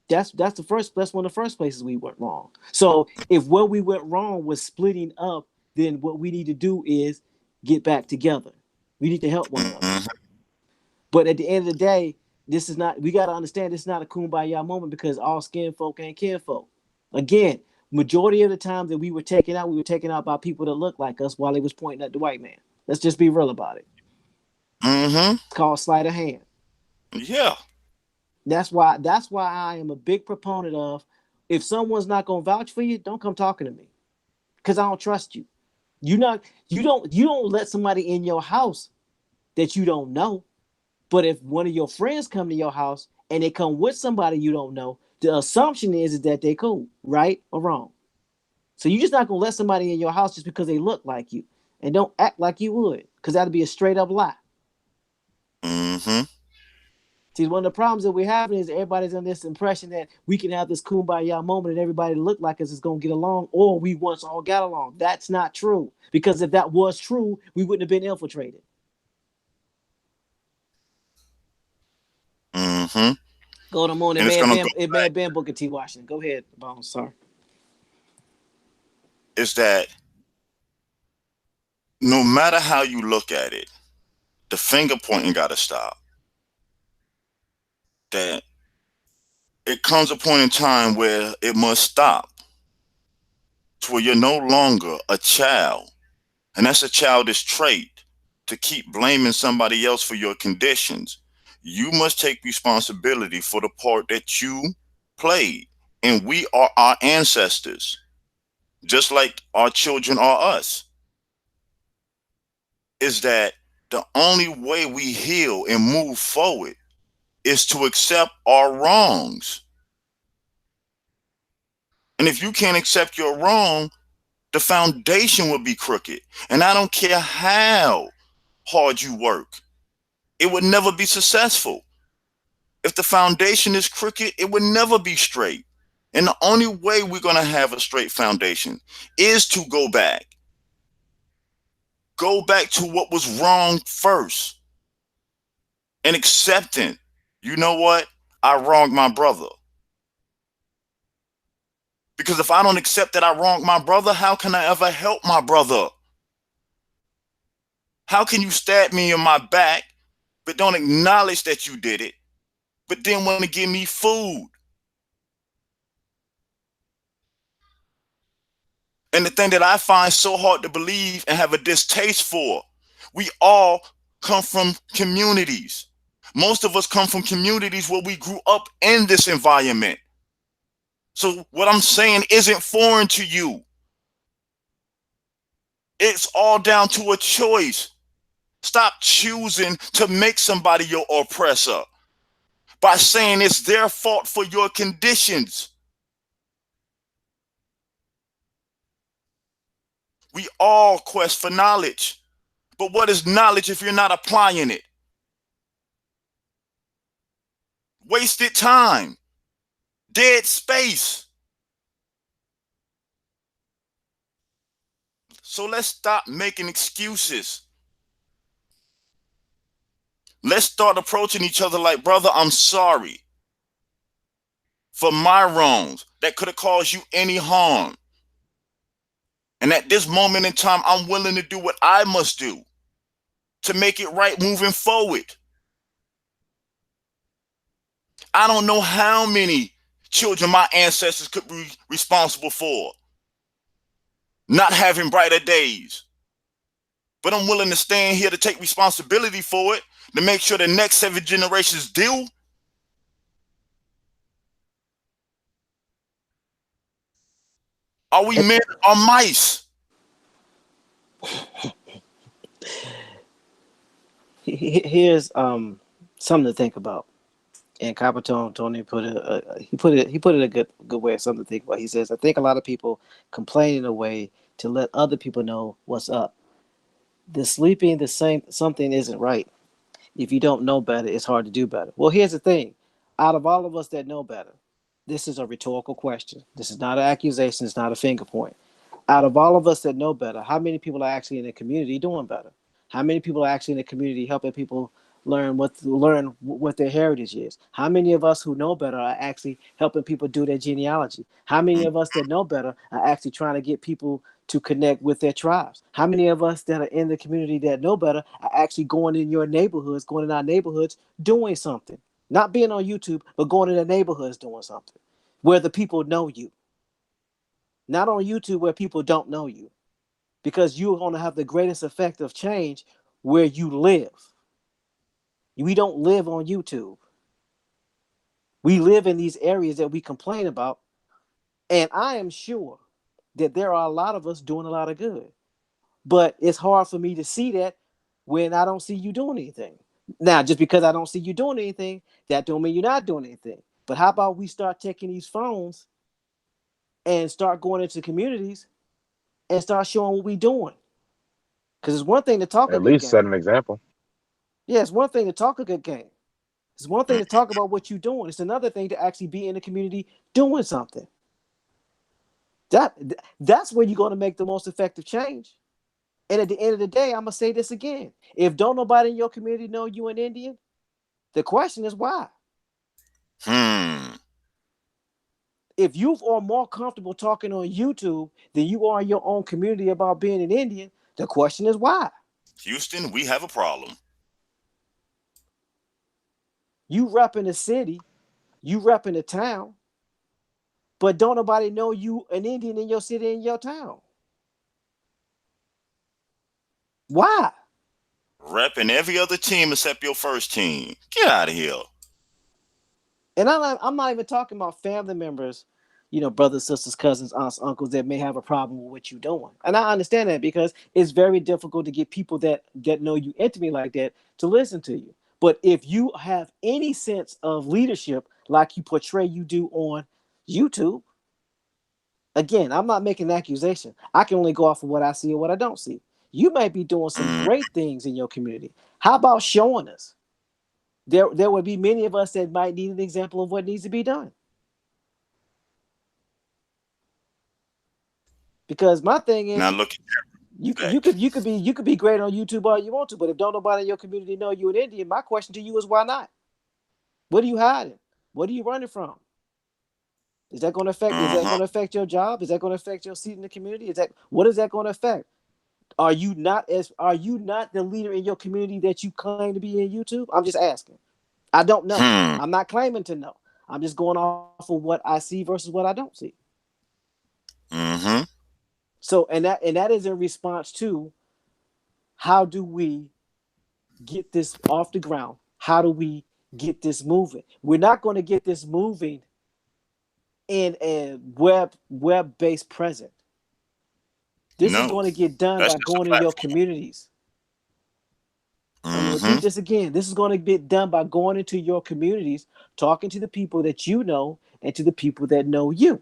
That's one of the first places we went wrong. So if where we went wrong was splitting up, then what we need to do is get back together. We need to help one another. Mm-hmm. But at the end of the day, this is not. We got to understand this is not a kumbaya moment because all skin folk ain't kin folk. Again, majority of the time that we were taken out by people that look like us while they was pointing at the white man. Let's just be real about it. Mm-hmm. It's called sleight of hand. Yeah. That's why I am a big proponent of if someone's not gonna vouch for you, don't come talking to me because I don't trust you. You don't let somebody in your house that you don't know. But if one of your friends come to your house and they come with somebody you don't know, the assumption is that they cool, right or wrong. So you're just not gonna let somebody in your house just because they look like you and don't act like you would, because that'd be a straight up lie. Mm-hmm. See, one of the problems that we're having is everybody's under this impression that we can have this kumbaya moment and everybody that look like us is gonna get along, or we once all got along. That's not true. Because if that was true, we wouldn't have been infiltrated. Mm-hmm. Go to moon. It And it's may have gonna go been it may back. have been Booker T. Washington. Go ahead, Bones. Sorry. Is that no matter how you look at it, the finger pointing gotta stop. That it comes a point in time where it must stop to where you're no longer a child. And that's a childish trait to keep blaming somebody else for your conditions. You must take responsibility for the part that you played. And we are our ancestors, just like our children are us. Is that the only way we heal and move forward is to accept our wrongs. And if you can't accept your wrong, the foundation will be crooked. And I don't care how hard you work, it would never be successful. If the foundation is crooked, it would never be straight. And the only way we're going to have a straight foundation is to go back. Go back to what was wrong first and accepting, you know what? I wronged my brother. Because if I don't accept that I wronged my brother, how can I ever help my brother? How can you stab me in my back, but don't acknowledge that you did it, but then want to give me food? And the thing that I find so hard to believe and have a distaste for, we all come from communities. Most of us come from communities where we grew up in this environment. So what I'm saying isn't foreign to you. It's all down to a choice. Stop choosing to make somebody your oppressor by saying it's their fault for your conditions. We all quest for knowledge. But what is knowledge if you're not applying it? Wasted time, dead space. So let's stop making excuses. Let's start approaching each other like, brother, I'm sorry for my wrongs that could have caused you any harm. And at this moment in time, I'm willing to do what I must do to make it right moving forward. I don't know how many children my ancestors could be responsible for. not having brighter days. But I'm willing to stand here to take responsibility for it, to make sure the next 7 generations do. Are we men or mice? Here's something to think about. And Capitone Tony put it a good way, something to think about. He says, I think a lot of people complain in a way to let other people know what's up. The sleeping the same something isn't right. If you don't know better, it's hard to do better. Well, here's the thing. Out of all of us that know better, this is a rhetorical question. This is not an accusation, it's not a finger point. Out of all of us that know better, how many people are actually in the community doing better? How many people are actually in the community helping people learn what their heritage is? How many of us who know better are actually helping people do their genealogy? How many of us that know better are actually trying to get people to connect with their tribes? How many of us that are in the community that know better are actually going in your neighborhoods, going in our neighborhoods, doing something? Not being on YouTube, but going in the neighborhoods doing something where the people know you. Not on YouTube where people don't know you, because you're going to have the greatest effect of change where you live. We don't live on YouTube. We live in these areas that we complain about. And I am sure that there are a lot of us doing a lot of good. But it's hard for me to see that when I don't see you doing anything. Now, just because I don't see you doing anything, that don't mean you're not doing anything. But how about we start taking these phones and start going into communities and start showing what we're doing? Because it's one thing to talk a At good least set game. an example. Yeah, it's one thing to talk a good game. It's one thing to talk about what you're doing. It's another thing to actually be in the community doing something. That's where you're going to make the most effective change. And at the end of the day, I'm gonna say this again: if don't nobody in your community know you an Indian, the question is why. If you are more comfortable talking on YouTube than you are in your own community about being an Indian, the question is why. Houston, we have a problem. You rep in the city, you rep in the town, but don't nobody know you an Indian in your city, in your town. Why? Repping every other team except your first team. Get out of here. And I'm not even talking about family members, brothers, sisters, cousins, aunts, uncles that may have a problem with what you're doing. And I understand that because it's very difficult to get people that know you intimately like that to listen to you. But if you have any sense of leadership like you portray you do on YouTube, again, I'm not making an accusation. I can only go off of what I see or what I don't see. You might be doing some great things in your community. How about showing us? There would be many of us that might need an example of what needs to be done. Because my thing Now is, look at you that. could be great on YouTube all you want to, but if don't nobody in your community know you an Indian, my question to you is why not? What are you hiding? What are you running from? Is that going to affect? Is that going to affect your job? Is that going to affect your seat in the community? What is that going to affect? Are you not the leader in your community that you claim to be in YouTube? I'm just asking. I don't know. I'm not claiming to know. I'm just going off of what I see versus what I don't see. So and that is in response to how do we get this off the ground? How do we get this moving? We're not going to get this moving in a web-based present. This is going to get done by going in your communities. I'm going to repeat this again. This is going to get done by going into your communities, talking to the people that you know and to the people that know you.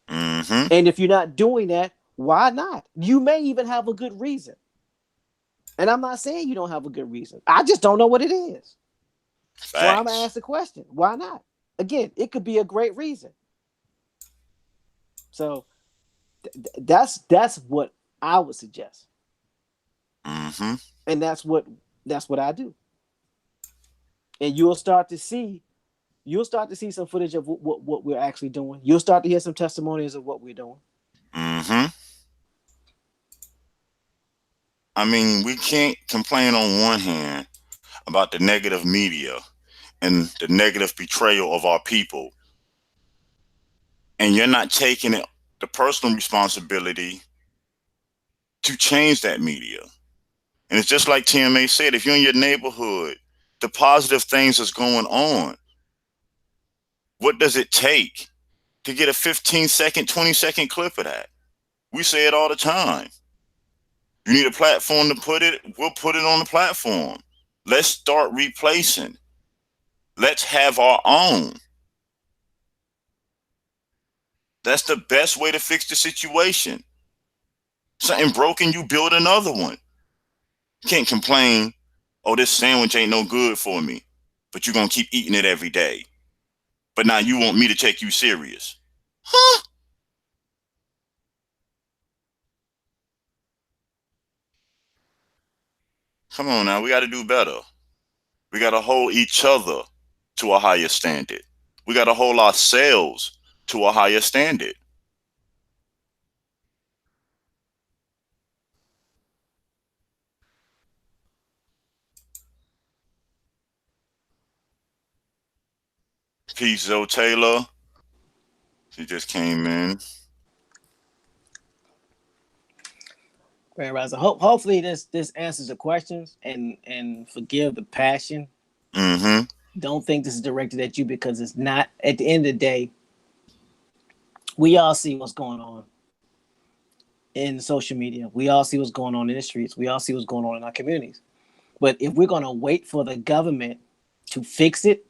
And if you're not doing that, why not? You may even have a good reason. And I'm not saying you don't have a good reason. I just don't know what it is. Facts. So I'm going to ask the question, why not? Again, it could be a great reason. So that's what I would suggest. And that's what I do. And you'll start to see some footage of what we're actually doing. You'll start to hear some testimonies of what we're doing. I mean, we can't complain on one hand about the negative media and the negative betrayal of our people, and you're not taking the personal responsibility to change that media. And it's just like TMA said, if you're in your neighborhood, the positive things that's going on, what does it take to get a 15-second, 20-second clip of that? We say it all the time. You need a platform to put it, we'll put it on the platform. Let's start replacing. Let's have our own. That's the best way to fix the situation. Something broken, you build another one. You can't complain, oh, this sandwich ain't no good for me, but you're going to keep eating it every day. But now you want me to take you serious. Huh? Come on now, we got to do better. We got to hold each other to a higher standard. We got to hold ourselves to a higher standard. Peace, Zoe Taylor. She just came in. Grand Rising. Hopefully this answers the questions and forgive the passion. Mm-hmm. Don't think this is directed at you because it's not. At the end of the day, we all see what's going on in social media. We all see what's going on in the streets. We all see what's going on in our communities. But if we're going to wait for the government to fix it,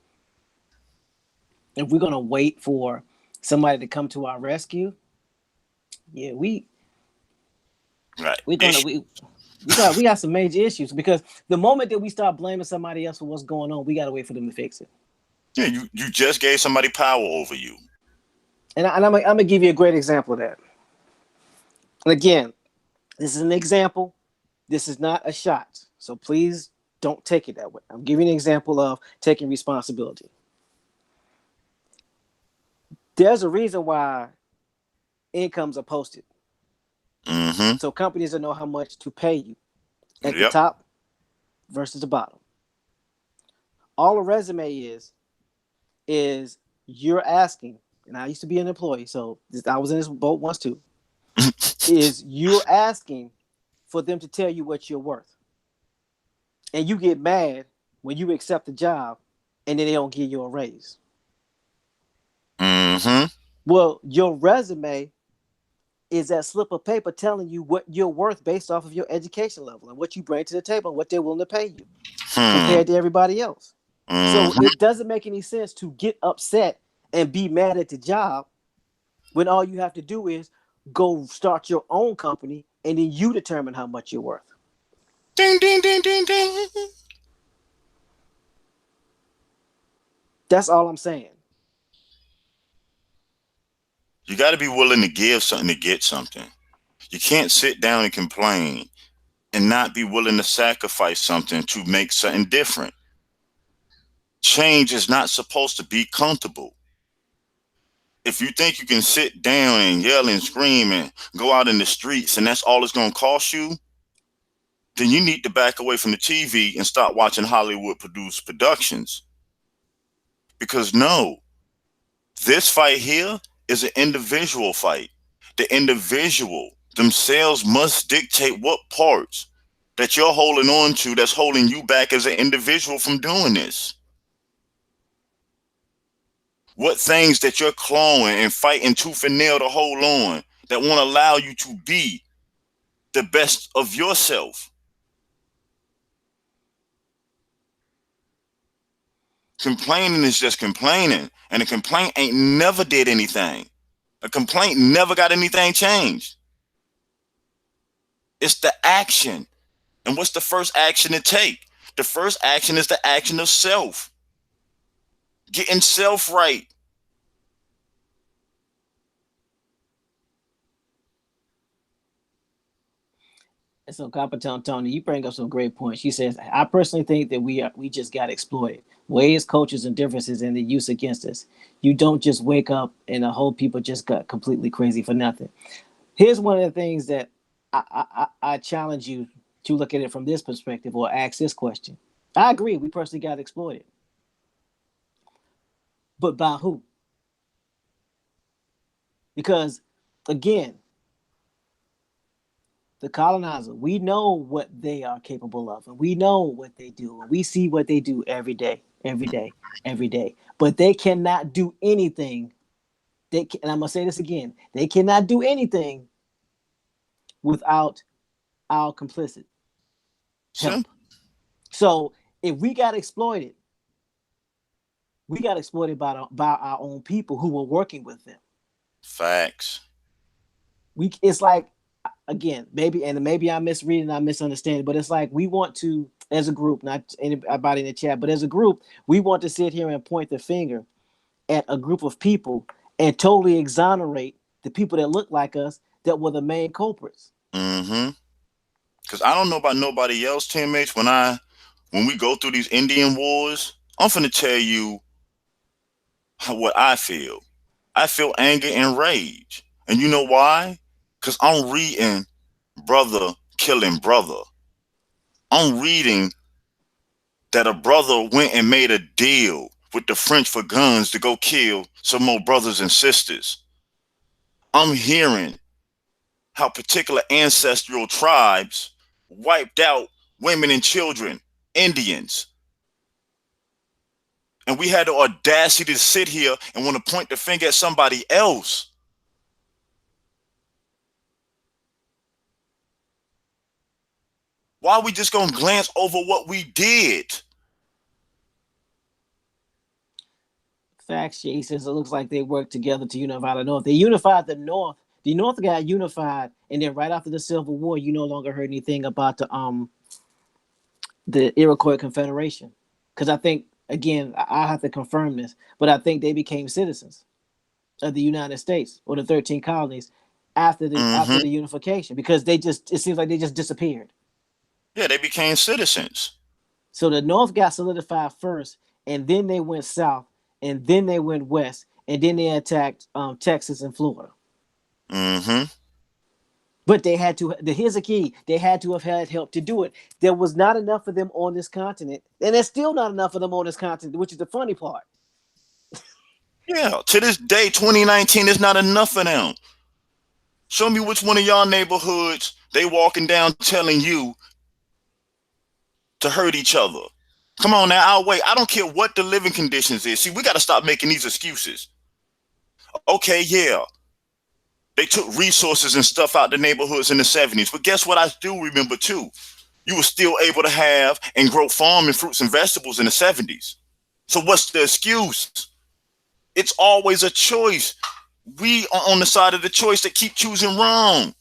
if we're going to wait for somebody to come to our rescue, yeah, we got some major issues, because the moment that we start blaming somebody else for what's going on, we got to wait for them to fix it. Yeah, you just gave somebody power over you. And I'm going to give you a great example of that. And again, this is an example. This is not a shot. So please don't take it that way. I'm giving an example of taking responsibility. There's a reason why incomes are posted. Mm-hmm. So companies will know how much to pay you at the Yep. top versus the bottom. All a resume is you're asking, and I used to be an employee, so I was in this boat once too, is you're asking for them to tell you what you're worth. And you get mad when you accept the job and then they don't give you a raise. Mm-hmm. Well, your resume is that slip of paper telling you what you're worth based off of your education level and what you bring to the table and what they're willing to pay you compared to everybody else. So it doesn't make any sense to get upset and be mad at the job when all you have to do is go start your own company and then you determine how much you're worth. Ding, ding, ding, ding, ding. That's all I'm saying. You got to be willing to give something to get something. You can't sit down and complain and not be willing to sacrifice something to make something different. Change is not supposed to be comfortable. If you think you can sit down and yell and scream and go out in the streets and that's all it's going to cost you, then you need to back away from the TV and start watching Hollywood produced productions. Because no, this fight here is an individual fight. The individual themselves must dictate what parts that you're holding on to that's holding you back as an individual from doing this. What things that you're clawing and fighting tooth and nail to hold on that won't allow you to be the best of yourself. Complaining is just complaining, and a complaint ain't never did anything. A complaint never got anything changed. It's the action. And what's the first action to take? The first action is the action of self. Getting self right. And so, Coppertown Tony, you bring up some great points. She says, I personally think that we just got exploited. Ways, cultures, and differences in the use against us. You don't just wake up and the whole people just got completely crazy for nothing. Here's one of the things that I challenge you to look at it from this perspective or ask this question. I agree, we personally got exploited. But by who? Because, again, the colonizer. We know what they are capable of, and we know what they do, and we see what they do every day, every day, every day. But they cannot do anything. And I'm gonna say this again: they cannot do anything without our complicit help. Simple. So if we got exploited, we got exploited by our own people who were working with them. Facts. It's like, again, maybe I'm misreading, I'm misunderstanding, but it's like we want to, as a group, not anybody in the chat, but as a group, we want to sit here and point the finger at a group of people and totally exonerate the people that look like us that were the main culprits. Mm-hmm. Because I don't know about nobody else, teammates. When we go through these Indian wars, I'm finna tell you what I feel. I feel anger and rage. And you know why? Because I'm reading brother killing brother. I'm reading that a brother went and made a deal with the French for guns to go kill some more brothers and sisters. I'm hearing how particular ancestral tribes wiped out women and children, Indians. And we had the audacity to sit here and want to point the finger at somebody else. Why are we just going to glance over what we did? Facts, Jay says it looks like they worked together to unify the North. They unified the North. The North got unified, and then right after the Civil War, you no longer heard anything about the Iroquois Confederation. Because I think, again, I'll have to confirm this, but I think they became citizens of the United States or the 13 colonies after the unification, because it seems like they just disappeared. Yeah, they became citizens. So the North got solidified first, and then they went south, and then they went west, and then they attacked Texas and Florida. Mm-hmm. But they had to. Here's a key: they had to have had help to do it. There was not enough of them on this continent, and there's still not enough of them on this continent, which is the funny part. Yeah, to this day, 2019, there's not enough of them. Show me which one of y'all neighborhoods they walking down telling you to hurt each other. Come on now, I'll wait. I don't care what the living conditions is. See, we got to stop making these excuses. Okay, yeah, they took resources and stuff out the neighborhoods in the 70s. But guess what I do remember too? You were still able to have and grow farming fruits and vegetables in the 70s. So what's the excuse? It's always a choice. We are on the side of the choice that keep choosing wrong.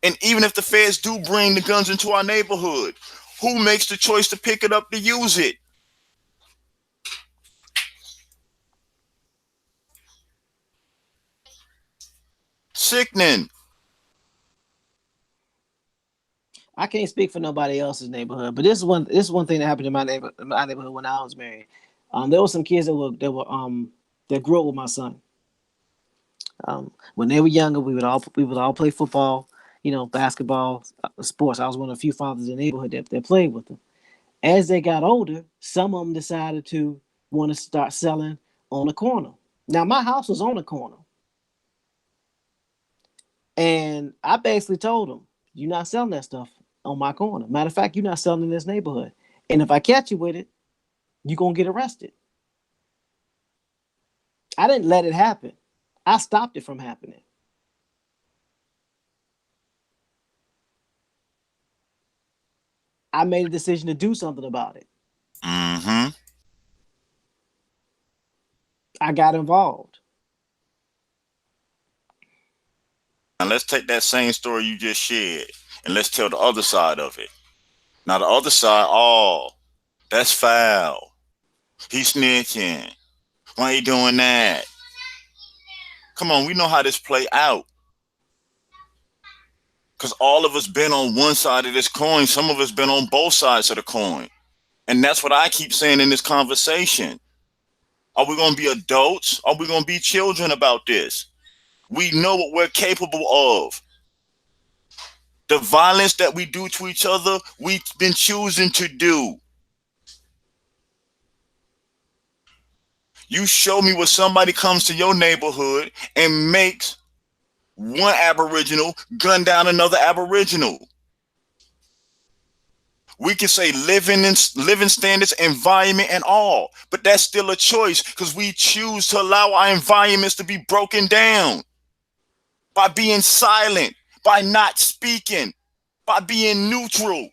And even if the feds do bring the guns into our neighborhood, who makes the choice to pick it up to use it? Sickening. I can't speak for nobody else's neighborhood, but this is one thing that happened in my neighborhood when I was married. There were some kids that grew up with my son. When they were younger, we would all play football, basketball, sports. I was one of the few fathers in the neighborhood that played with them. As they got older, some of them decided to want to start selling on the corner. Now, my house was on the corner, and I basically told them, "You're not selling that stuff on my corner. Matter of fact, you're not selling in this neighborhood. And if I catch you with it, you're gonna get arrested." I didn't let it happen. I stopped it from happening. I made a decision to do something about it. Mm-hmm. I got involved. And let's take that same story you just shared and let's tell the other side of it. Now the other side, oh, that's foul. He's snitching. Why are you doing that? Come on, we know how this play out. Because all of us been on one side of this coin. Some of us been on both sides of the coin. And that's what I keep saying in this conversation. Are we going to be adults? Are we going to be children about this? We know what we're capable of. The violence that we do to each other, we've been choosing to do. You show me where somebody comes to your neighborhood and makes one Aboriginal gun down another Aboriginal. We can say living standards, environment, and all, but that's still a choice because we choose to allow our environments to be broken down by being silent, by not speaking, by being neutral.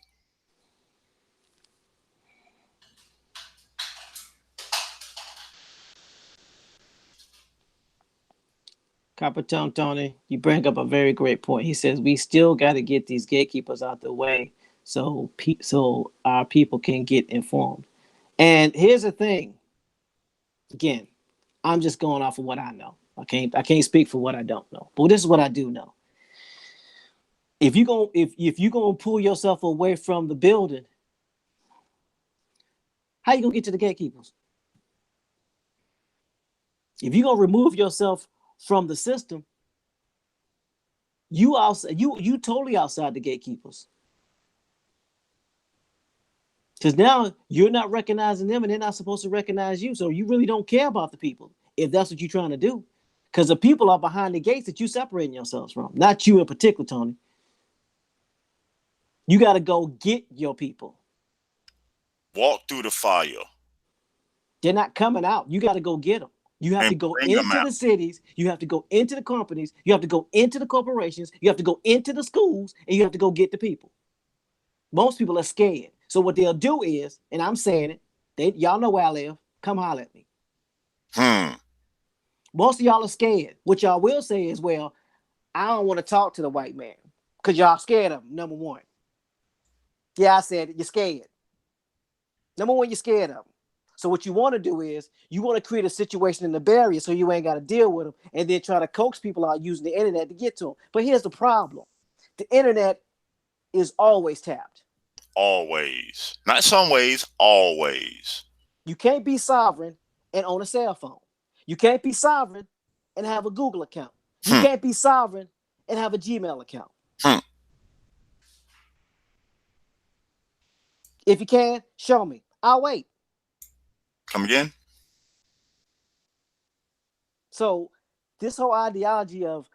Copper Tone Tony, you bring up a very great point. He says we still got to get these gatekeepers out the way so our people can get informed. And here's the thing. Again, I'm just going off of what I know. I can't speak for what I don't know. But this is what I do know. If you're gonna pull yourself away from the building, how you gonna get to the gatekeepers? If you're gonna remove yourself from the system, you totally outside the gatekeepers. Because now you're not recognizing them and they're not supposed to recognize you. So you really don't care about the people if that's what you're trying to do. Because the people are behind the gates that you separating yourselves from. Not you in particular, Tony. You got to go get your people. Walk through the fire. They're not coming out. You got to go get them. You have to go into the cities. You have to go into the companies. You have to go into the corporations. You have to go into the schools, and you have to go get the people. Most people are scared. So what they'll do is, and I'm saying it, y'all know where I live. Come holler at me. Most of y'all are scared. What y'all will say is, well, I don't want to talk to the white man because y'all scared of him, number one. Yeah, I said it. You're scared. Number one, you're scared of him. So what you want to do is you want to create a situation in the barrier so you ain't got to deal with them and then try to coax people out using the internet to get to them. But here's the problem. The internet is always tapped. Always. Not some ways, always. You can't be sovereign and own a cell phone. You can't be sovereign and have a Google account. You can't be sovereign and have a Gmail account. If you can, show me. I'll wait. Come again? So this whole ideology of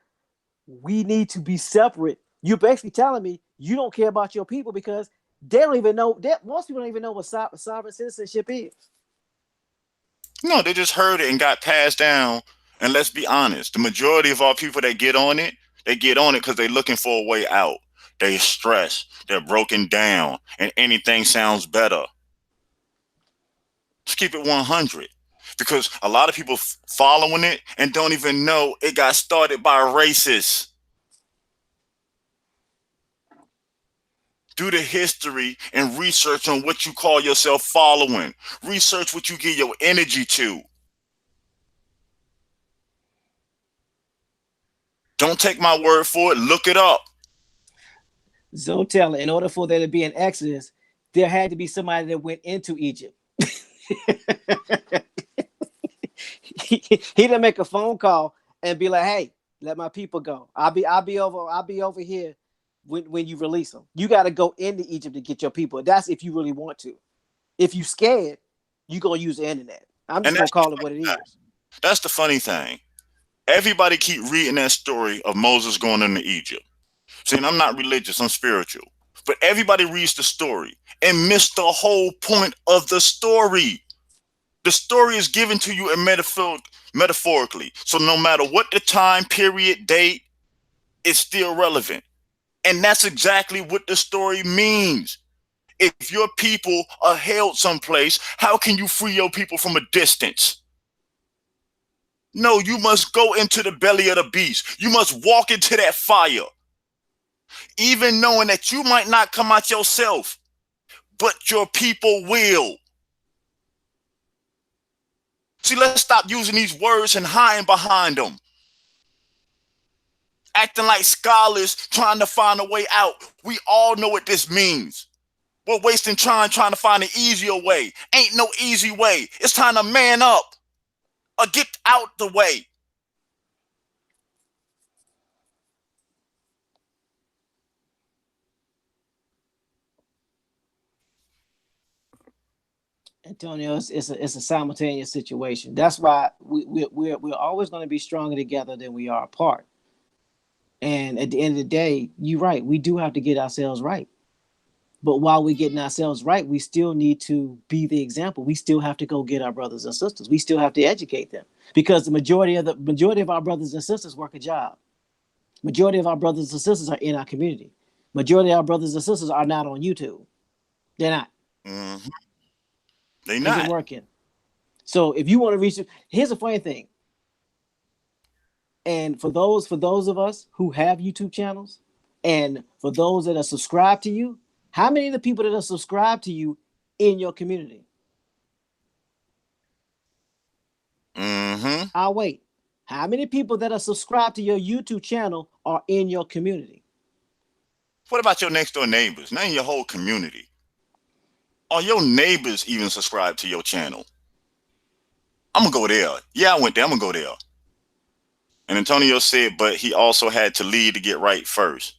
we need to be separate, you're basically telling me you don't care about your people because they don't even know, most people don't even know what sovereign citizenship is. No, they just heard it and got passed down. And let's be honest, the majority of our people that get on it, they get on it because they're looking for a way out. They're stressed, they're broken down, and anything sounds better. Let's keep it 100. Because a lot of people following it and don't even know it got started by racists. Do the history and research on what you call yourself following. Research what you give your energy to. Don't take my word for it. Look it up. Zotella, in order for there to be an exodus, there had to be somebody that went into Egypt. He didn't make a phone call and be like, "Hey, let my people go. I'll be over here when you release them. You got to go into Egypt to get your people. That's if you really want to. If you scared, you gonna use the internet. I'm just gonna call it what it is. That's the funny thing. Everybody keep reading that story of Moses going into Egypt. See, I'm not religious, I'm spiritual. But everybody reads the story and miss the whole point of the story. The story is given to you in metaphorically. So no matter what the time period, date, it's still relevant. And that's exactly what the story means. If your people are held someplace, how can you free your people from a distance? No, you must go into the belly of the beast. You must walk into that fire. Even knowing that you might not come out yourself, but your people will. See, let's stop using these words and hiding behind them. Acting like scholars trying to find a way out. We all know what this means. We're wasting time trying to find an easier way. Ain't no easy way. It's time to man up or get out the way. Antonio, it's a simultaneous situation. That's why we're always going to be stronger together than we are apart. And at the end of the day, you're right. We do have to get ourselves right. But while we're getting ourselves right, we still need to be the example. We still have to go get our brothers and sisters. We still have to educate them because the majority of our brothers and sisters work a job. Majority of our brothers and sisters are in our community. Majority of our brothers and sisters are not on YouTube. They're not. Mm-hmm. They Isn't not. working. So if you want to reach, here's the funny thing. And for those of us who have YouTube channels, and for those that are subscribed to you, how many of the people that are subscribed to you in your community? Mm-hmm. I'll wait. How many people that are subscribed to your YouTube channel are in your community? What about your next door neighbors? Not in your whole community. Are your neighbors even subscribed to your channel? I'm gonna go there. Yeah, I went there. I'm gonna go there. And Antonio said, but he also had to lead to get right first.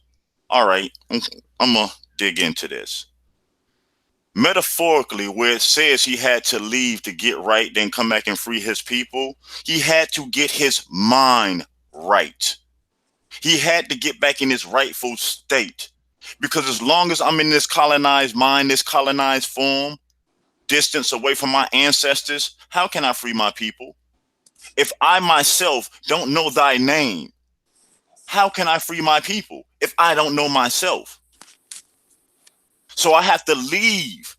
All right, I'm gonna dig into this. Metaphorically, where it says he had to leave to get right, then come back and free his people, he had to get his mind right. He had to get back in his rightful state. Because as long as I'm in this colonized mind, this colonized form, distance away from my ancestors, how can I free my people? If I myself don't know thy name, how can I free my people if I don't know myself? So I have to leave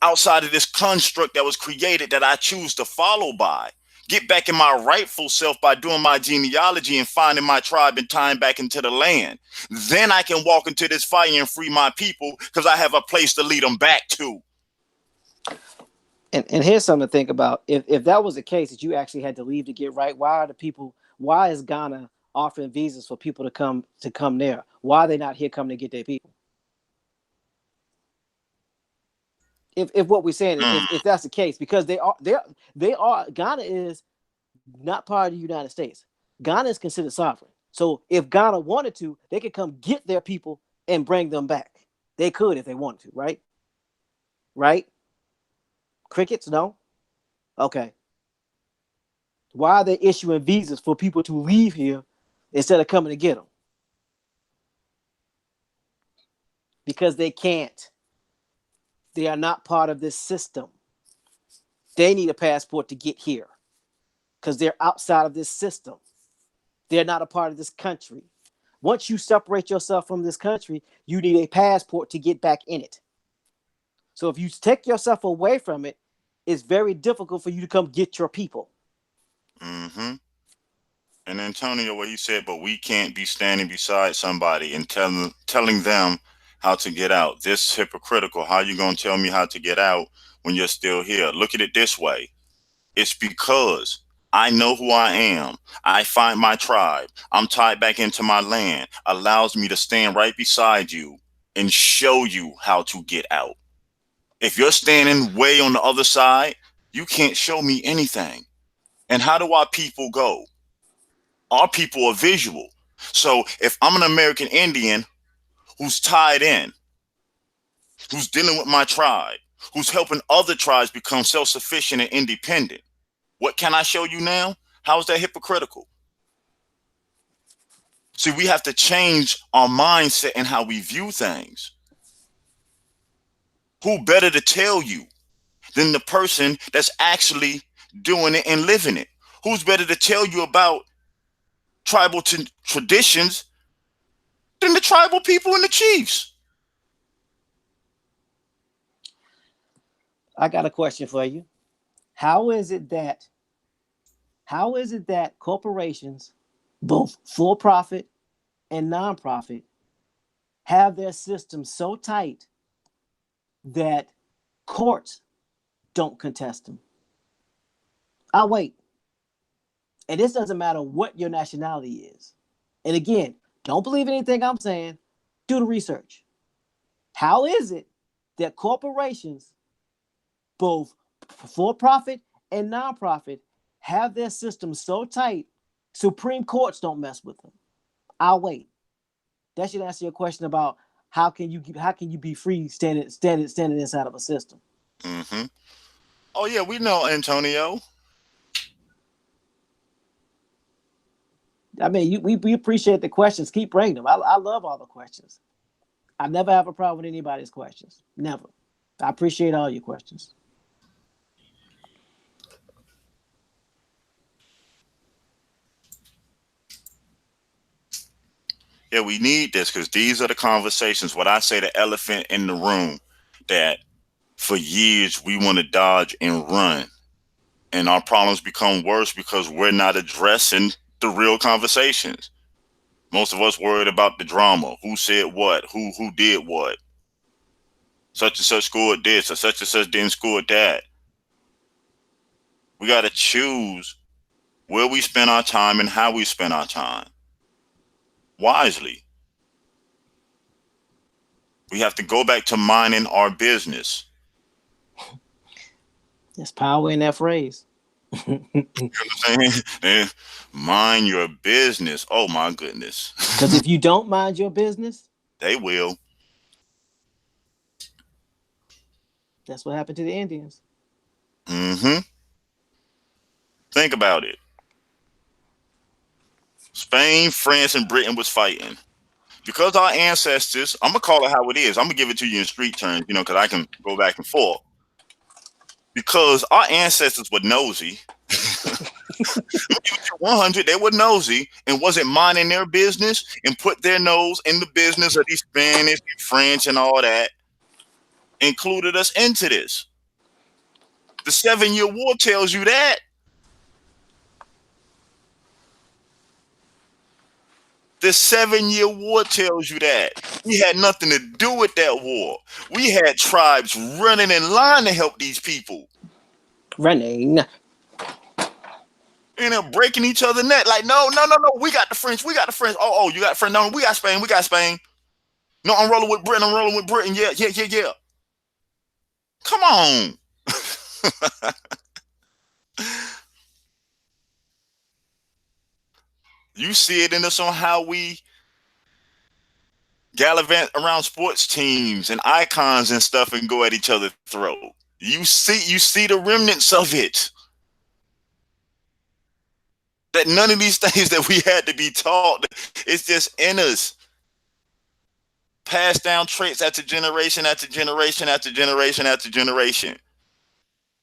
outside of this construct that was created that I choose to follow by. Get back in my rightful self by doing my genealogy and finding my tribe and tying back into the land. Then I can walk into this fire and free my people because I have a place to lead them back to. And here's something to think about. If that was the case, that you actually had to leave to get right, why is Ghana offering visas for people to come there? Why are they not here coming to get their people? If what we're saying, if that's the case, because they are Ghana is not part of the United States. Ghana is considered sovereign. So if Ghana wanted to, they could come get their people and bring them back. They could if they wanted to, right? Right? Crickets, no? Okay. Why are they issuing visas for people to leave here instead of coming to get them? Because they can't. They are not part of this system. They need a passport to get here because they're outside of this system. They're not a part of this country. Once you separate yourself from this country, you need a passport to get back in it. So if you take yourself away from it, it's very difficult for you to come get your people. Mm-hmm. And Antonio, what he said, but we can't be standing beside somebody and telling them how to get out. This is hypocritical. How you gonna tell me how to get out when you're still here? Look at it this way. It's because I know who I am. I find my tribe. I'm tied back into my land. Allows me to stand right beside you and show you how to get out. If you're standing way on the other side, you can't show me anything. And how do our people go? Our people are visual. So if I'm an American Indian who's tied in, who's dealing with my tribe, who's helping other tribes become self-sufficient and independent, what can I show you now? How is that hypocritical? See, we have to change our mindset and how we view things. Who better to tell you than the person that's actually doing it and living it? Who's better to tell you about tribal traditions than the tribal people and the chiefs? I got a question for you. How is it that corporations, both for profit and nonprofit, have their systems so tight that courts don't contest them? I'll wait. And this doesn't matter what your nationality is. And again, don't believe anything I'm saying. Do the research. How is it that corporations, both for profit and nonprofit, have their systems so tight, Supreme Courts don't mess with them? I'll wait. That should answer your question about how can you be free standing inside of a system. Mm-hmm. Oh yeah, we know, Antonio. I mean, we appreciate the questions. Keep bringing them. I love all the questions. I never have a problem with anybody's questions. Never. I appreciate all your questions. Yeah, we need this because these are the conversations. What I say, the elephant in the room, that for years we want to dodge and run, and our problems become worse because we're not addressing the real conversations. Most of us worried about the drama. Who said what? Who did what? Such and such scored this, or such and such didn't score that. We got to choose where we spend our time and how we spend our time wisely. We have to go back to minding our business. There's power in that phrase. You know what I'm saying? Mind your business. Oh my goodness. Because if you don't mind your business, They will. that's what happened to the Indians. Mm-hmm. Think about it. Spain, France, and Britain was fighting. Because our ancestors, I'm going to call it how it is. I'm going to give it to you in street terms, because I can go back and forth. Because our ancestors were nosy. 100, they were nosy and wasn't minding their business and put their nose in the business of these Spanish and French and all that, included us into this. The 7-Year War tells you that. The 7-Year War tells you that. We had nothing to do with that war. We had tribes running in line to help these people. Running. And they're breaking each other's neck. Like, no. We got the French. Oh, you got French. No, we got Spain. No, I'm rolling with Britain. Yeah. Come on. You see it in us on how we gallivant around sports teams and icons and stuff and go at each other's throat. You see the remnants of it. That none of these things that we had to be taught, it's just in us. Passed down traits after generation after generation after generation after generation.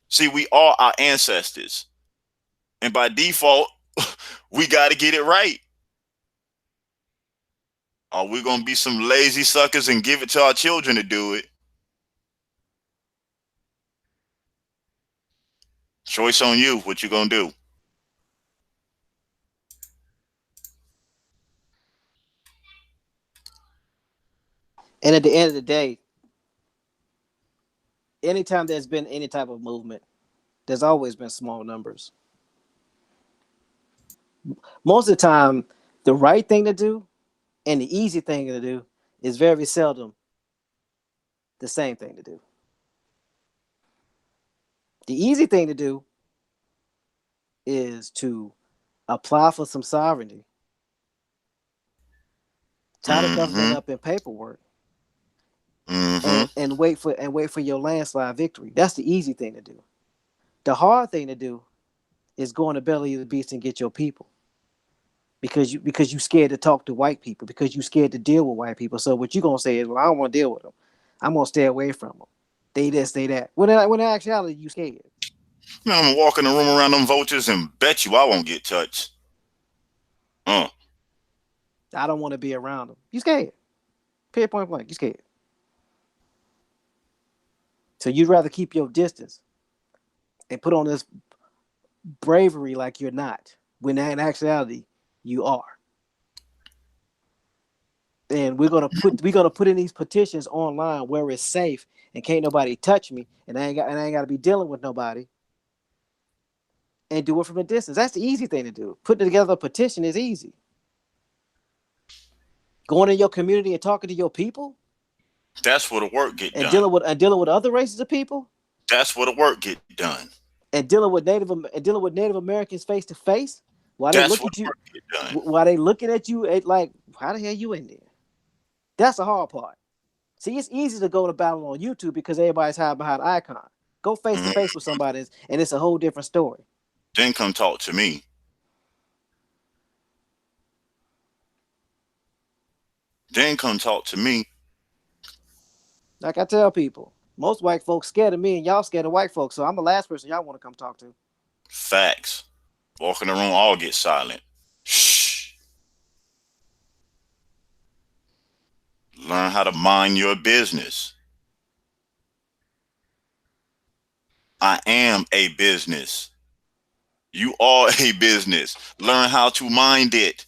See, we are our ancestors. And by default, we got to get it right. Are we going to be some lazy suckers and give it to our children to do it? Choice on you. What you going to do? And at the end of the day, anytime there's been any type of movement, there's always been small numbers. Most of the time, the right thing to do and the easy thing to do is very seldom the same thing to do. The easy thing to do is to apply for some sovereignty, tie the government up in paperwork, and wait for your landslide victory. That's the easy thing to do. The hard thing to do is go in the belly of the beast and get your people, because you scared to talk to white people, because you scared to deal with white people. So what you gonna say is, well, I don't want to deal with them. I'm gonna stay away from them. They this, they that. When in actuality, you scared. I'm gonna walk in the room around them vultures and bet you I won't get touched. I don't want to be around them. You scared. Period, point blank. You scared. So you'd rather keep your distance and put on this bravery like you're not, when in actuality you are. And we're gonna put in these petitions online where it's safe and can't nobody touch me, and I ain't got to be dealing with nobody, and do it from a distance. That's the easy thing to do. Putting together a petition is easy. Going in your community and talking to your people, that's where the work get done. Dealing with other races of people, that's where the work get done. And dealing with Native Americans face to face, while they look at you, while they looking at you like, how the hell you in there? That's the hard part. See, it's easy to go to battle on YouTube because everybody's hiding behind an icon. Go face to face with somebody, and it's a whole different story. Then come talk to me. Then come talk to me. Like I tell people, most white folks scared of me, and y'all scared of white folks. So I'm the last person y'all want to come talk to. Facts. Walk in the room, all get silent. Shh. Learn how to mind your business. I am a business. You are a business. Learn how to mind it.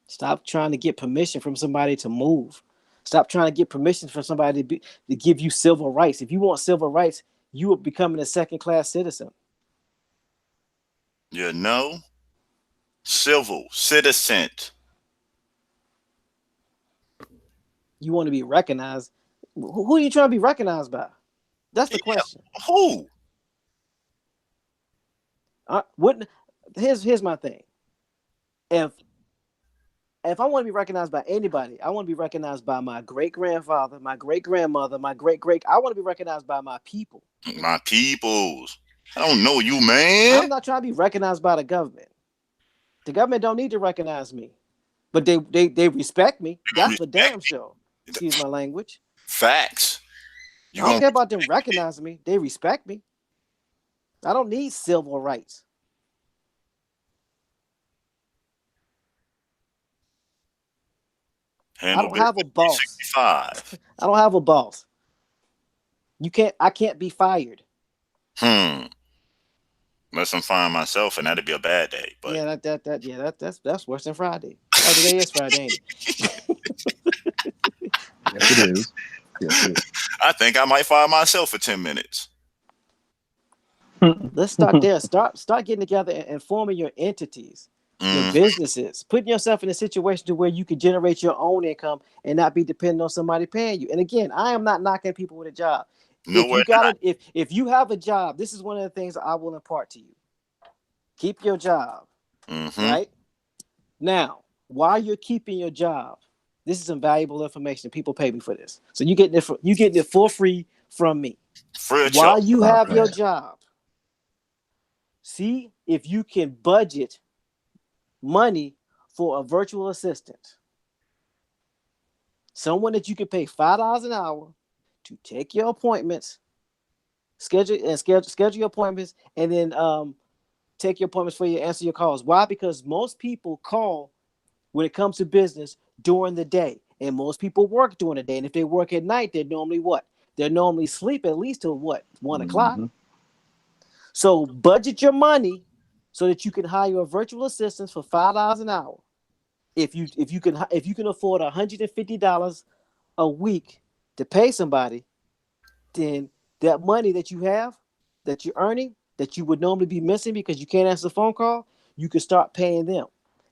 Stop trying to get permission from somebody to move. Stop trying to get permission from somebody to give you civil rights. If you want civil rights, you are becoming a second-class citizen. You know? Civil citizen. You want to be recognized. Who are you trying to be recognized by? That's the question. Who? Here's my thing. If I want to be recognized by anybody, I want to be recognized by my great-grandfather, my great-grandmother, my great-great. I want to be recognized by my people. My peoples. I don't know you, man. I'm not trying to be recognized by the government. The government don't need to recognize me, but they respect me. That's for damn sure. Excuse my language. Facts. I don't care about them recognizing me. They respect me. I don't need civil rights. I don't have a boss. 65. I don't have a boss. I can't be fired. Unless I'm firing myself, and that'd be a bad day. But yeah, that's worse than Friday. Oh, today is Friday, ain't it? Yes, it is. Yes, it is. I think I might fire myself for 10 minutes. Let's start there. Start getting together and forming your entities, your businesses, putting yourself in a situation to where you can generate your own income and not be dependent on somebody paying you. And again, I am not knocking people with a job. If you have a job, this is one of the things I will impart to you. Keep your job. Right? Now, while you're keeping your job, this is some valuable information. People pay me for this. So you getting it for free from me. While you have your job, see if you can budget money for a virtual assistant. Someone that you can pay $5 an hour to take your appointments, schedule your appointments, and then take your appointments for you, answer your calls. Why? Because most people call when it comes to business during the day, and most people work during the day. And if they work at night, they're normally what? They're normally sleep at least till what? 1 o'clock. So budget your money so that you can hire a virtual assistant for $5 an hour. If you can afford $150 a week to pay somebody, then that money that you have, that you're earning, that you would normally be missing because you can't answer the phone call, you can start paying them.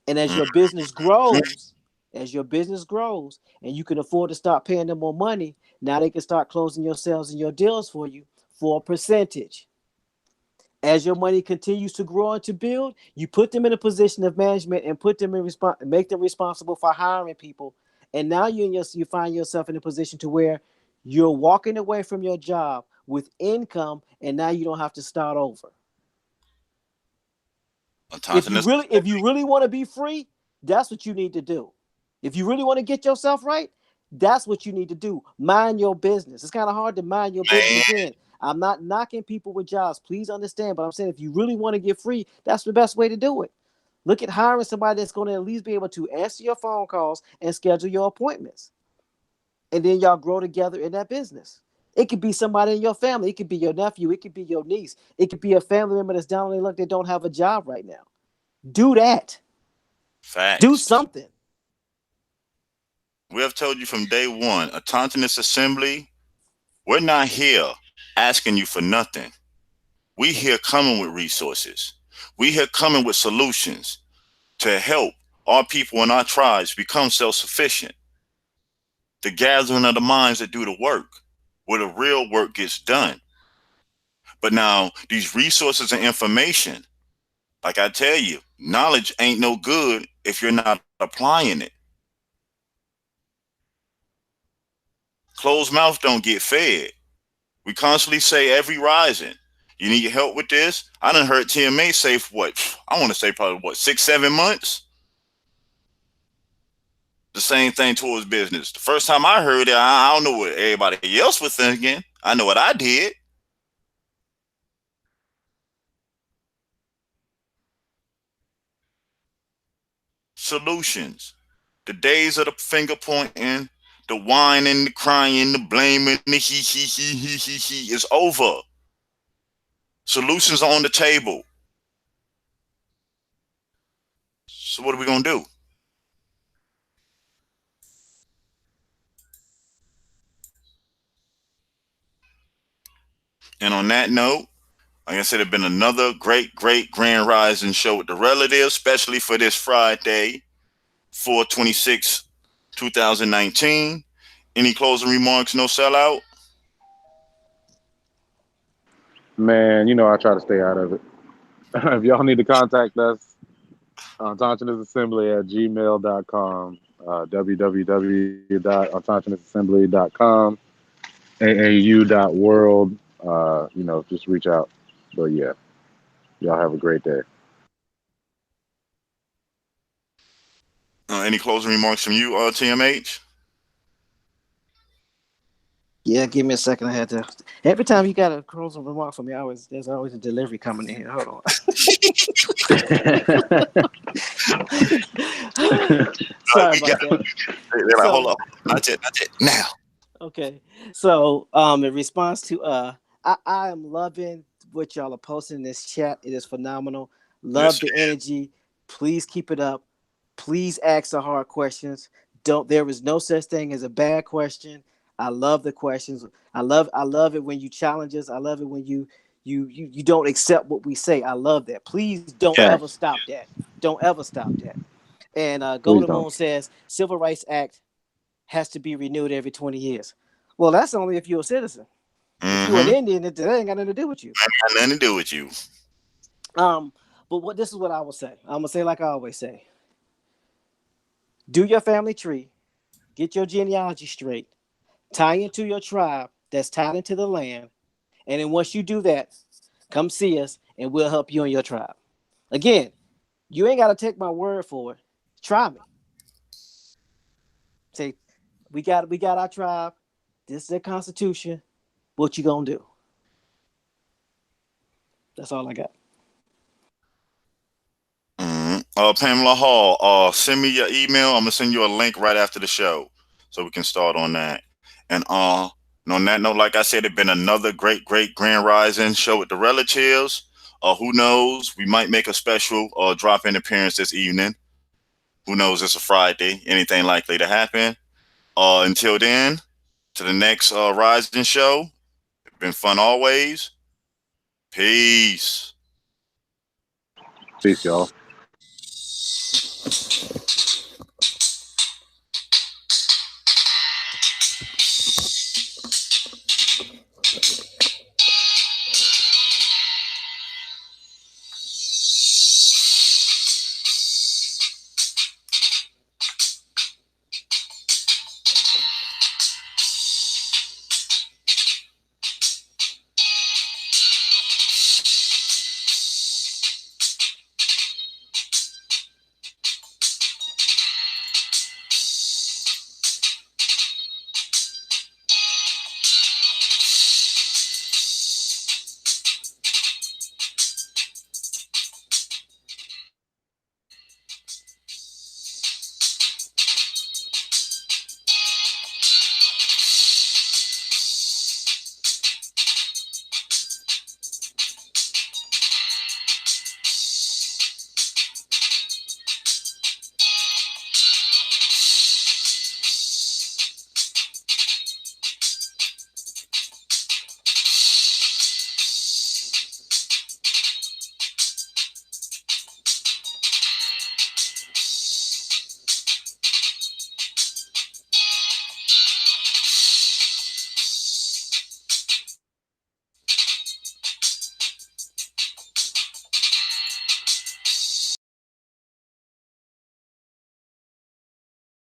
And as your business grows, and you can afford to start paying them more money, now they can start closing your sales and your deals for you for a percentage. As your money continues to grow and to build, you put them in a position of management and make them responsible for hiring people. And now you find yourself in a position to where you're walking away from your job with income, and now you don't have to start over. If you really want to be free, that's what you need to do. If you really want to get yourself right, that's what you need to do. Mind your business. It's kind of hard to mind your business again. I'm not knocking people with jobs. Please understand. But I'm saying if you really want to get free, that's the best way to do it. Look at hiring somebody that's going to at least be able to answer your phone calls and schedule your appointments. And then y'all grow together in that business. It could be somebody in your family. It could be your nephew. It could be your niece. It could be a family member that's down on their luck that don't have a job right now. Do that. Facts. Do something. We have told you from day one, Autonomous Assembly, we're not here asking you for nothing. We here coming with resources. We here coming with solutions to help our people and our tribes become self-sufficient. The gathering of the minds that do the work, where the real work gets done. But now these resources and information, like I tell you, knowledge ain't no good if you're not applying it. Closed mouth don't get fed. We constantly say every rising, you need help with this. I done heard TMA say for what? I want to say probably 6-7 months. same thing towards business. The first time I heard it, I don't know what everybody else was thinking. I know what I did. Solutions. The days of the finger pointing, the whining, the crying, the blaming, the he is over. Solutions are on the table. So what are we gonna do? And on that note, like I said, it's been another great Grand Rising show with the relatives, especially for this Friday, 4/26, 2019. Any closing remarks? No sellout? Man, you know I try to stay out of it. If y'all need to contact us, entendrenassembly@gmail.com, www.entendrenassembly.com, aau.world. Just reach out. But yeah, y'all have a great day. Any closing remarks from you, TMH? Yeah, give me a second. I had to. Every time you got a closing remark from me, there's always a delivery coming in here. Hold on. Sorry about that. Hold up. Not yet. Now. Okay. So, in response to I am loving what y'all are posting in this chat. It is phenomenal. Love the energy. Please keep it up. Please ask the hard questions. There is no such thing as a bad question. I love the questions. I love it when you challenge us. I love it when you don't accept what we say. I love that. Please don't ever stop that. Don't ever stop that. And Golden Moon says Civil Rights Act has to be renewed every 20 years. Well, that's only if you're a citizen. If you're an Indian, it ain't got nothing to do with you. Got nothing to do with you. But this is what I will say. I'm gonna say like I always say. Do your family tree, get your genealogy straight, tie into your tribe that's tied into the land, and then once you do that, come see us and we'll help you in your tribe. Again, you ain't gotta take my word for it. Try me. Say, we got our tribe. This is their constitution. What you gonna do? That's all I got. Pamela Hall, send me your email. I'm gonna send you a link right after the show, so we can start on that. And on that note, like I said, it's been another great Grand Rising show with the relatives. Who knows? We might make a special drop-in appearance this evening. Who knows? It's a Friday. Anything likely to happen. Until then, to the next Rising show. It's been fun always. Peace. Peace, y'all.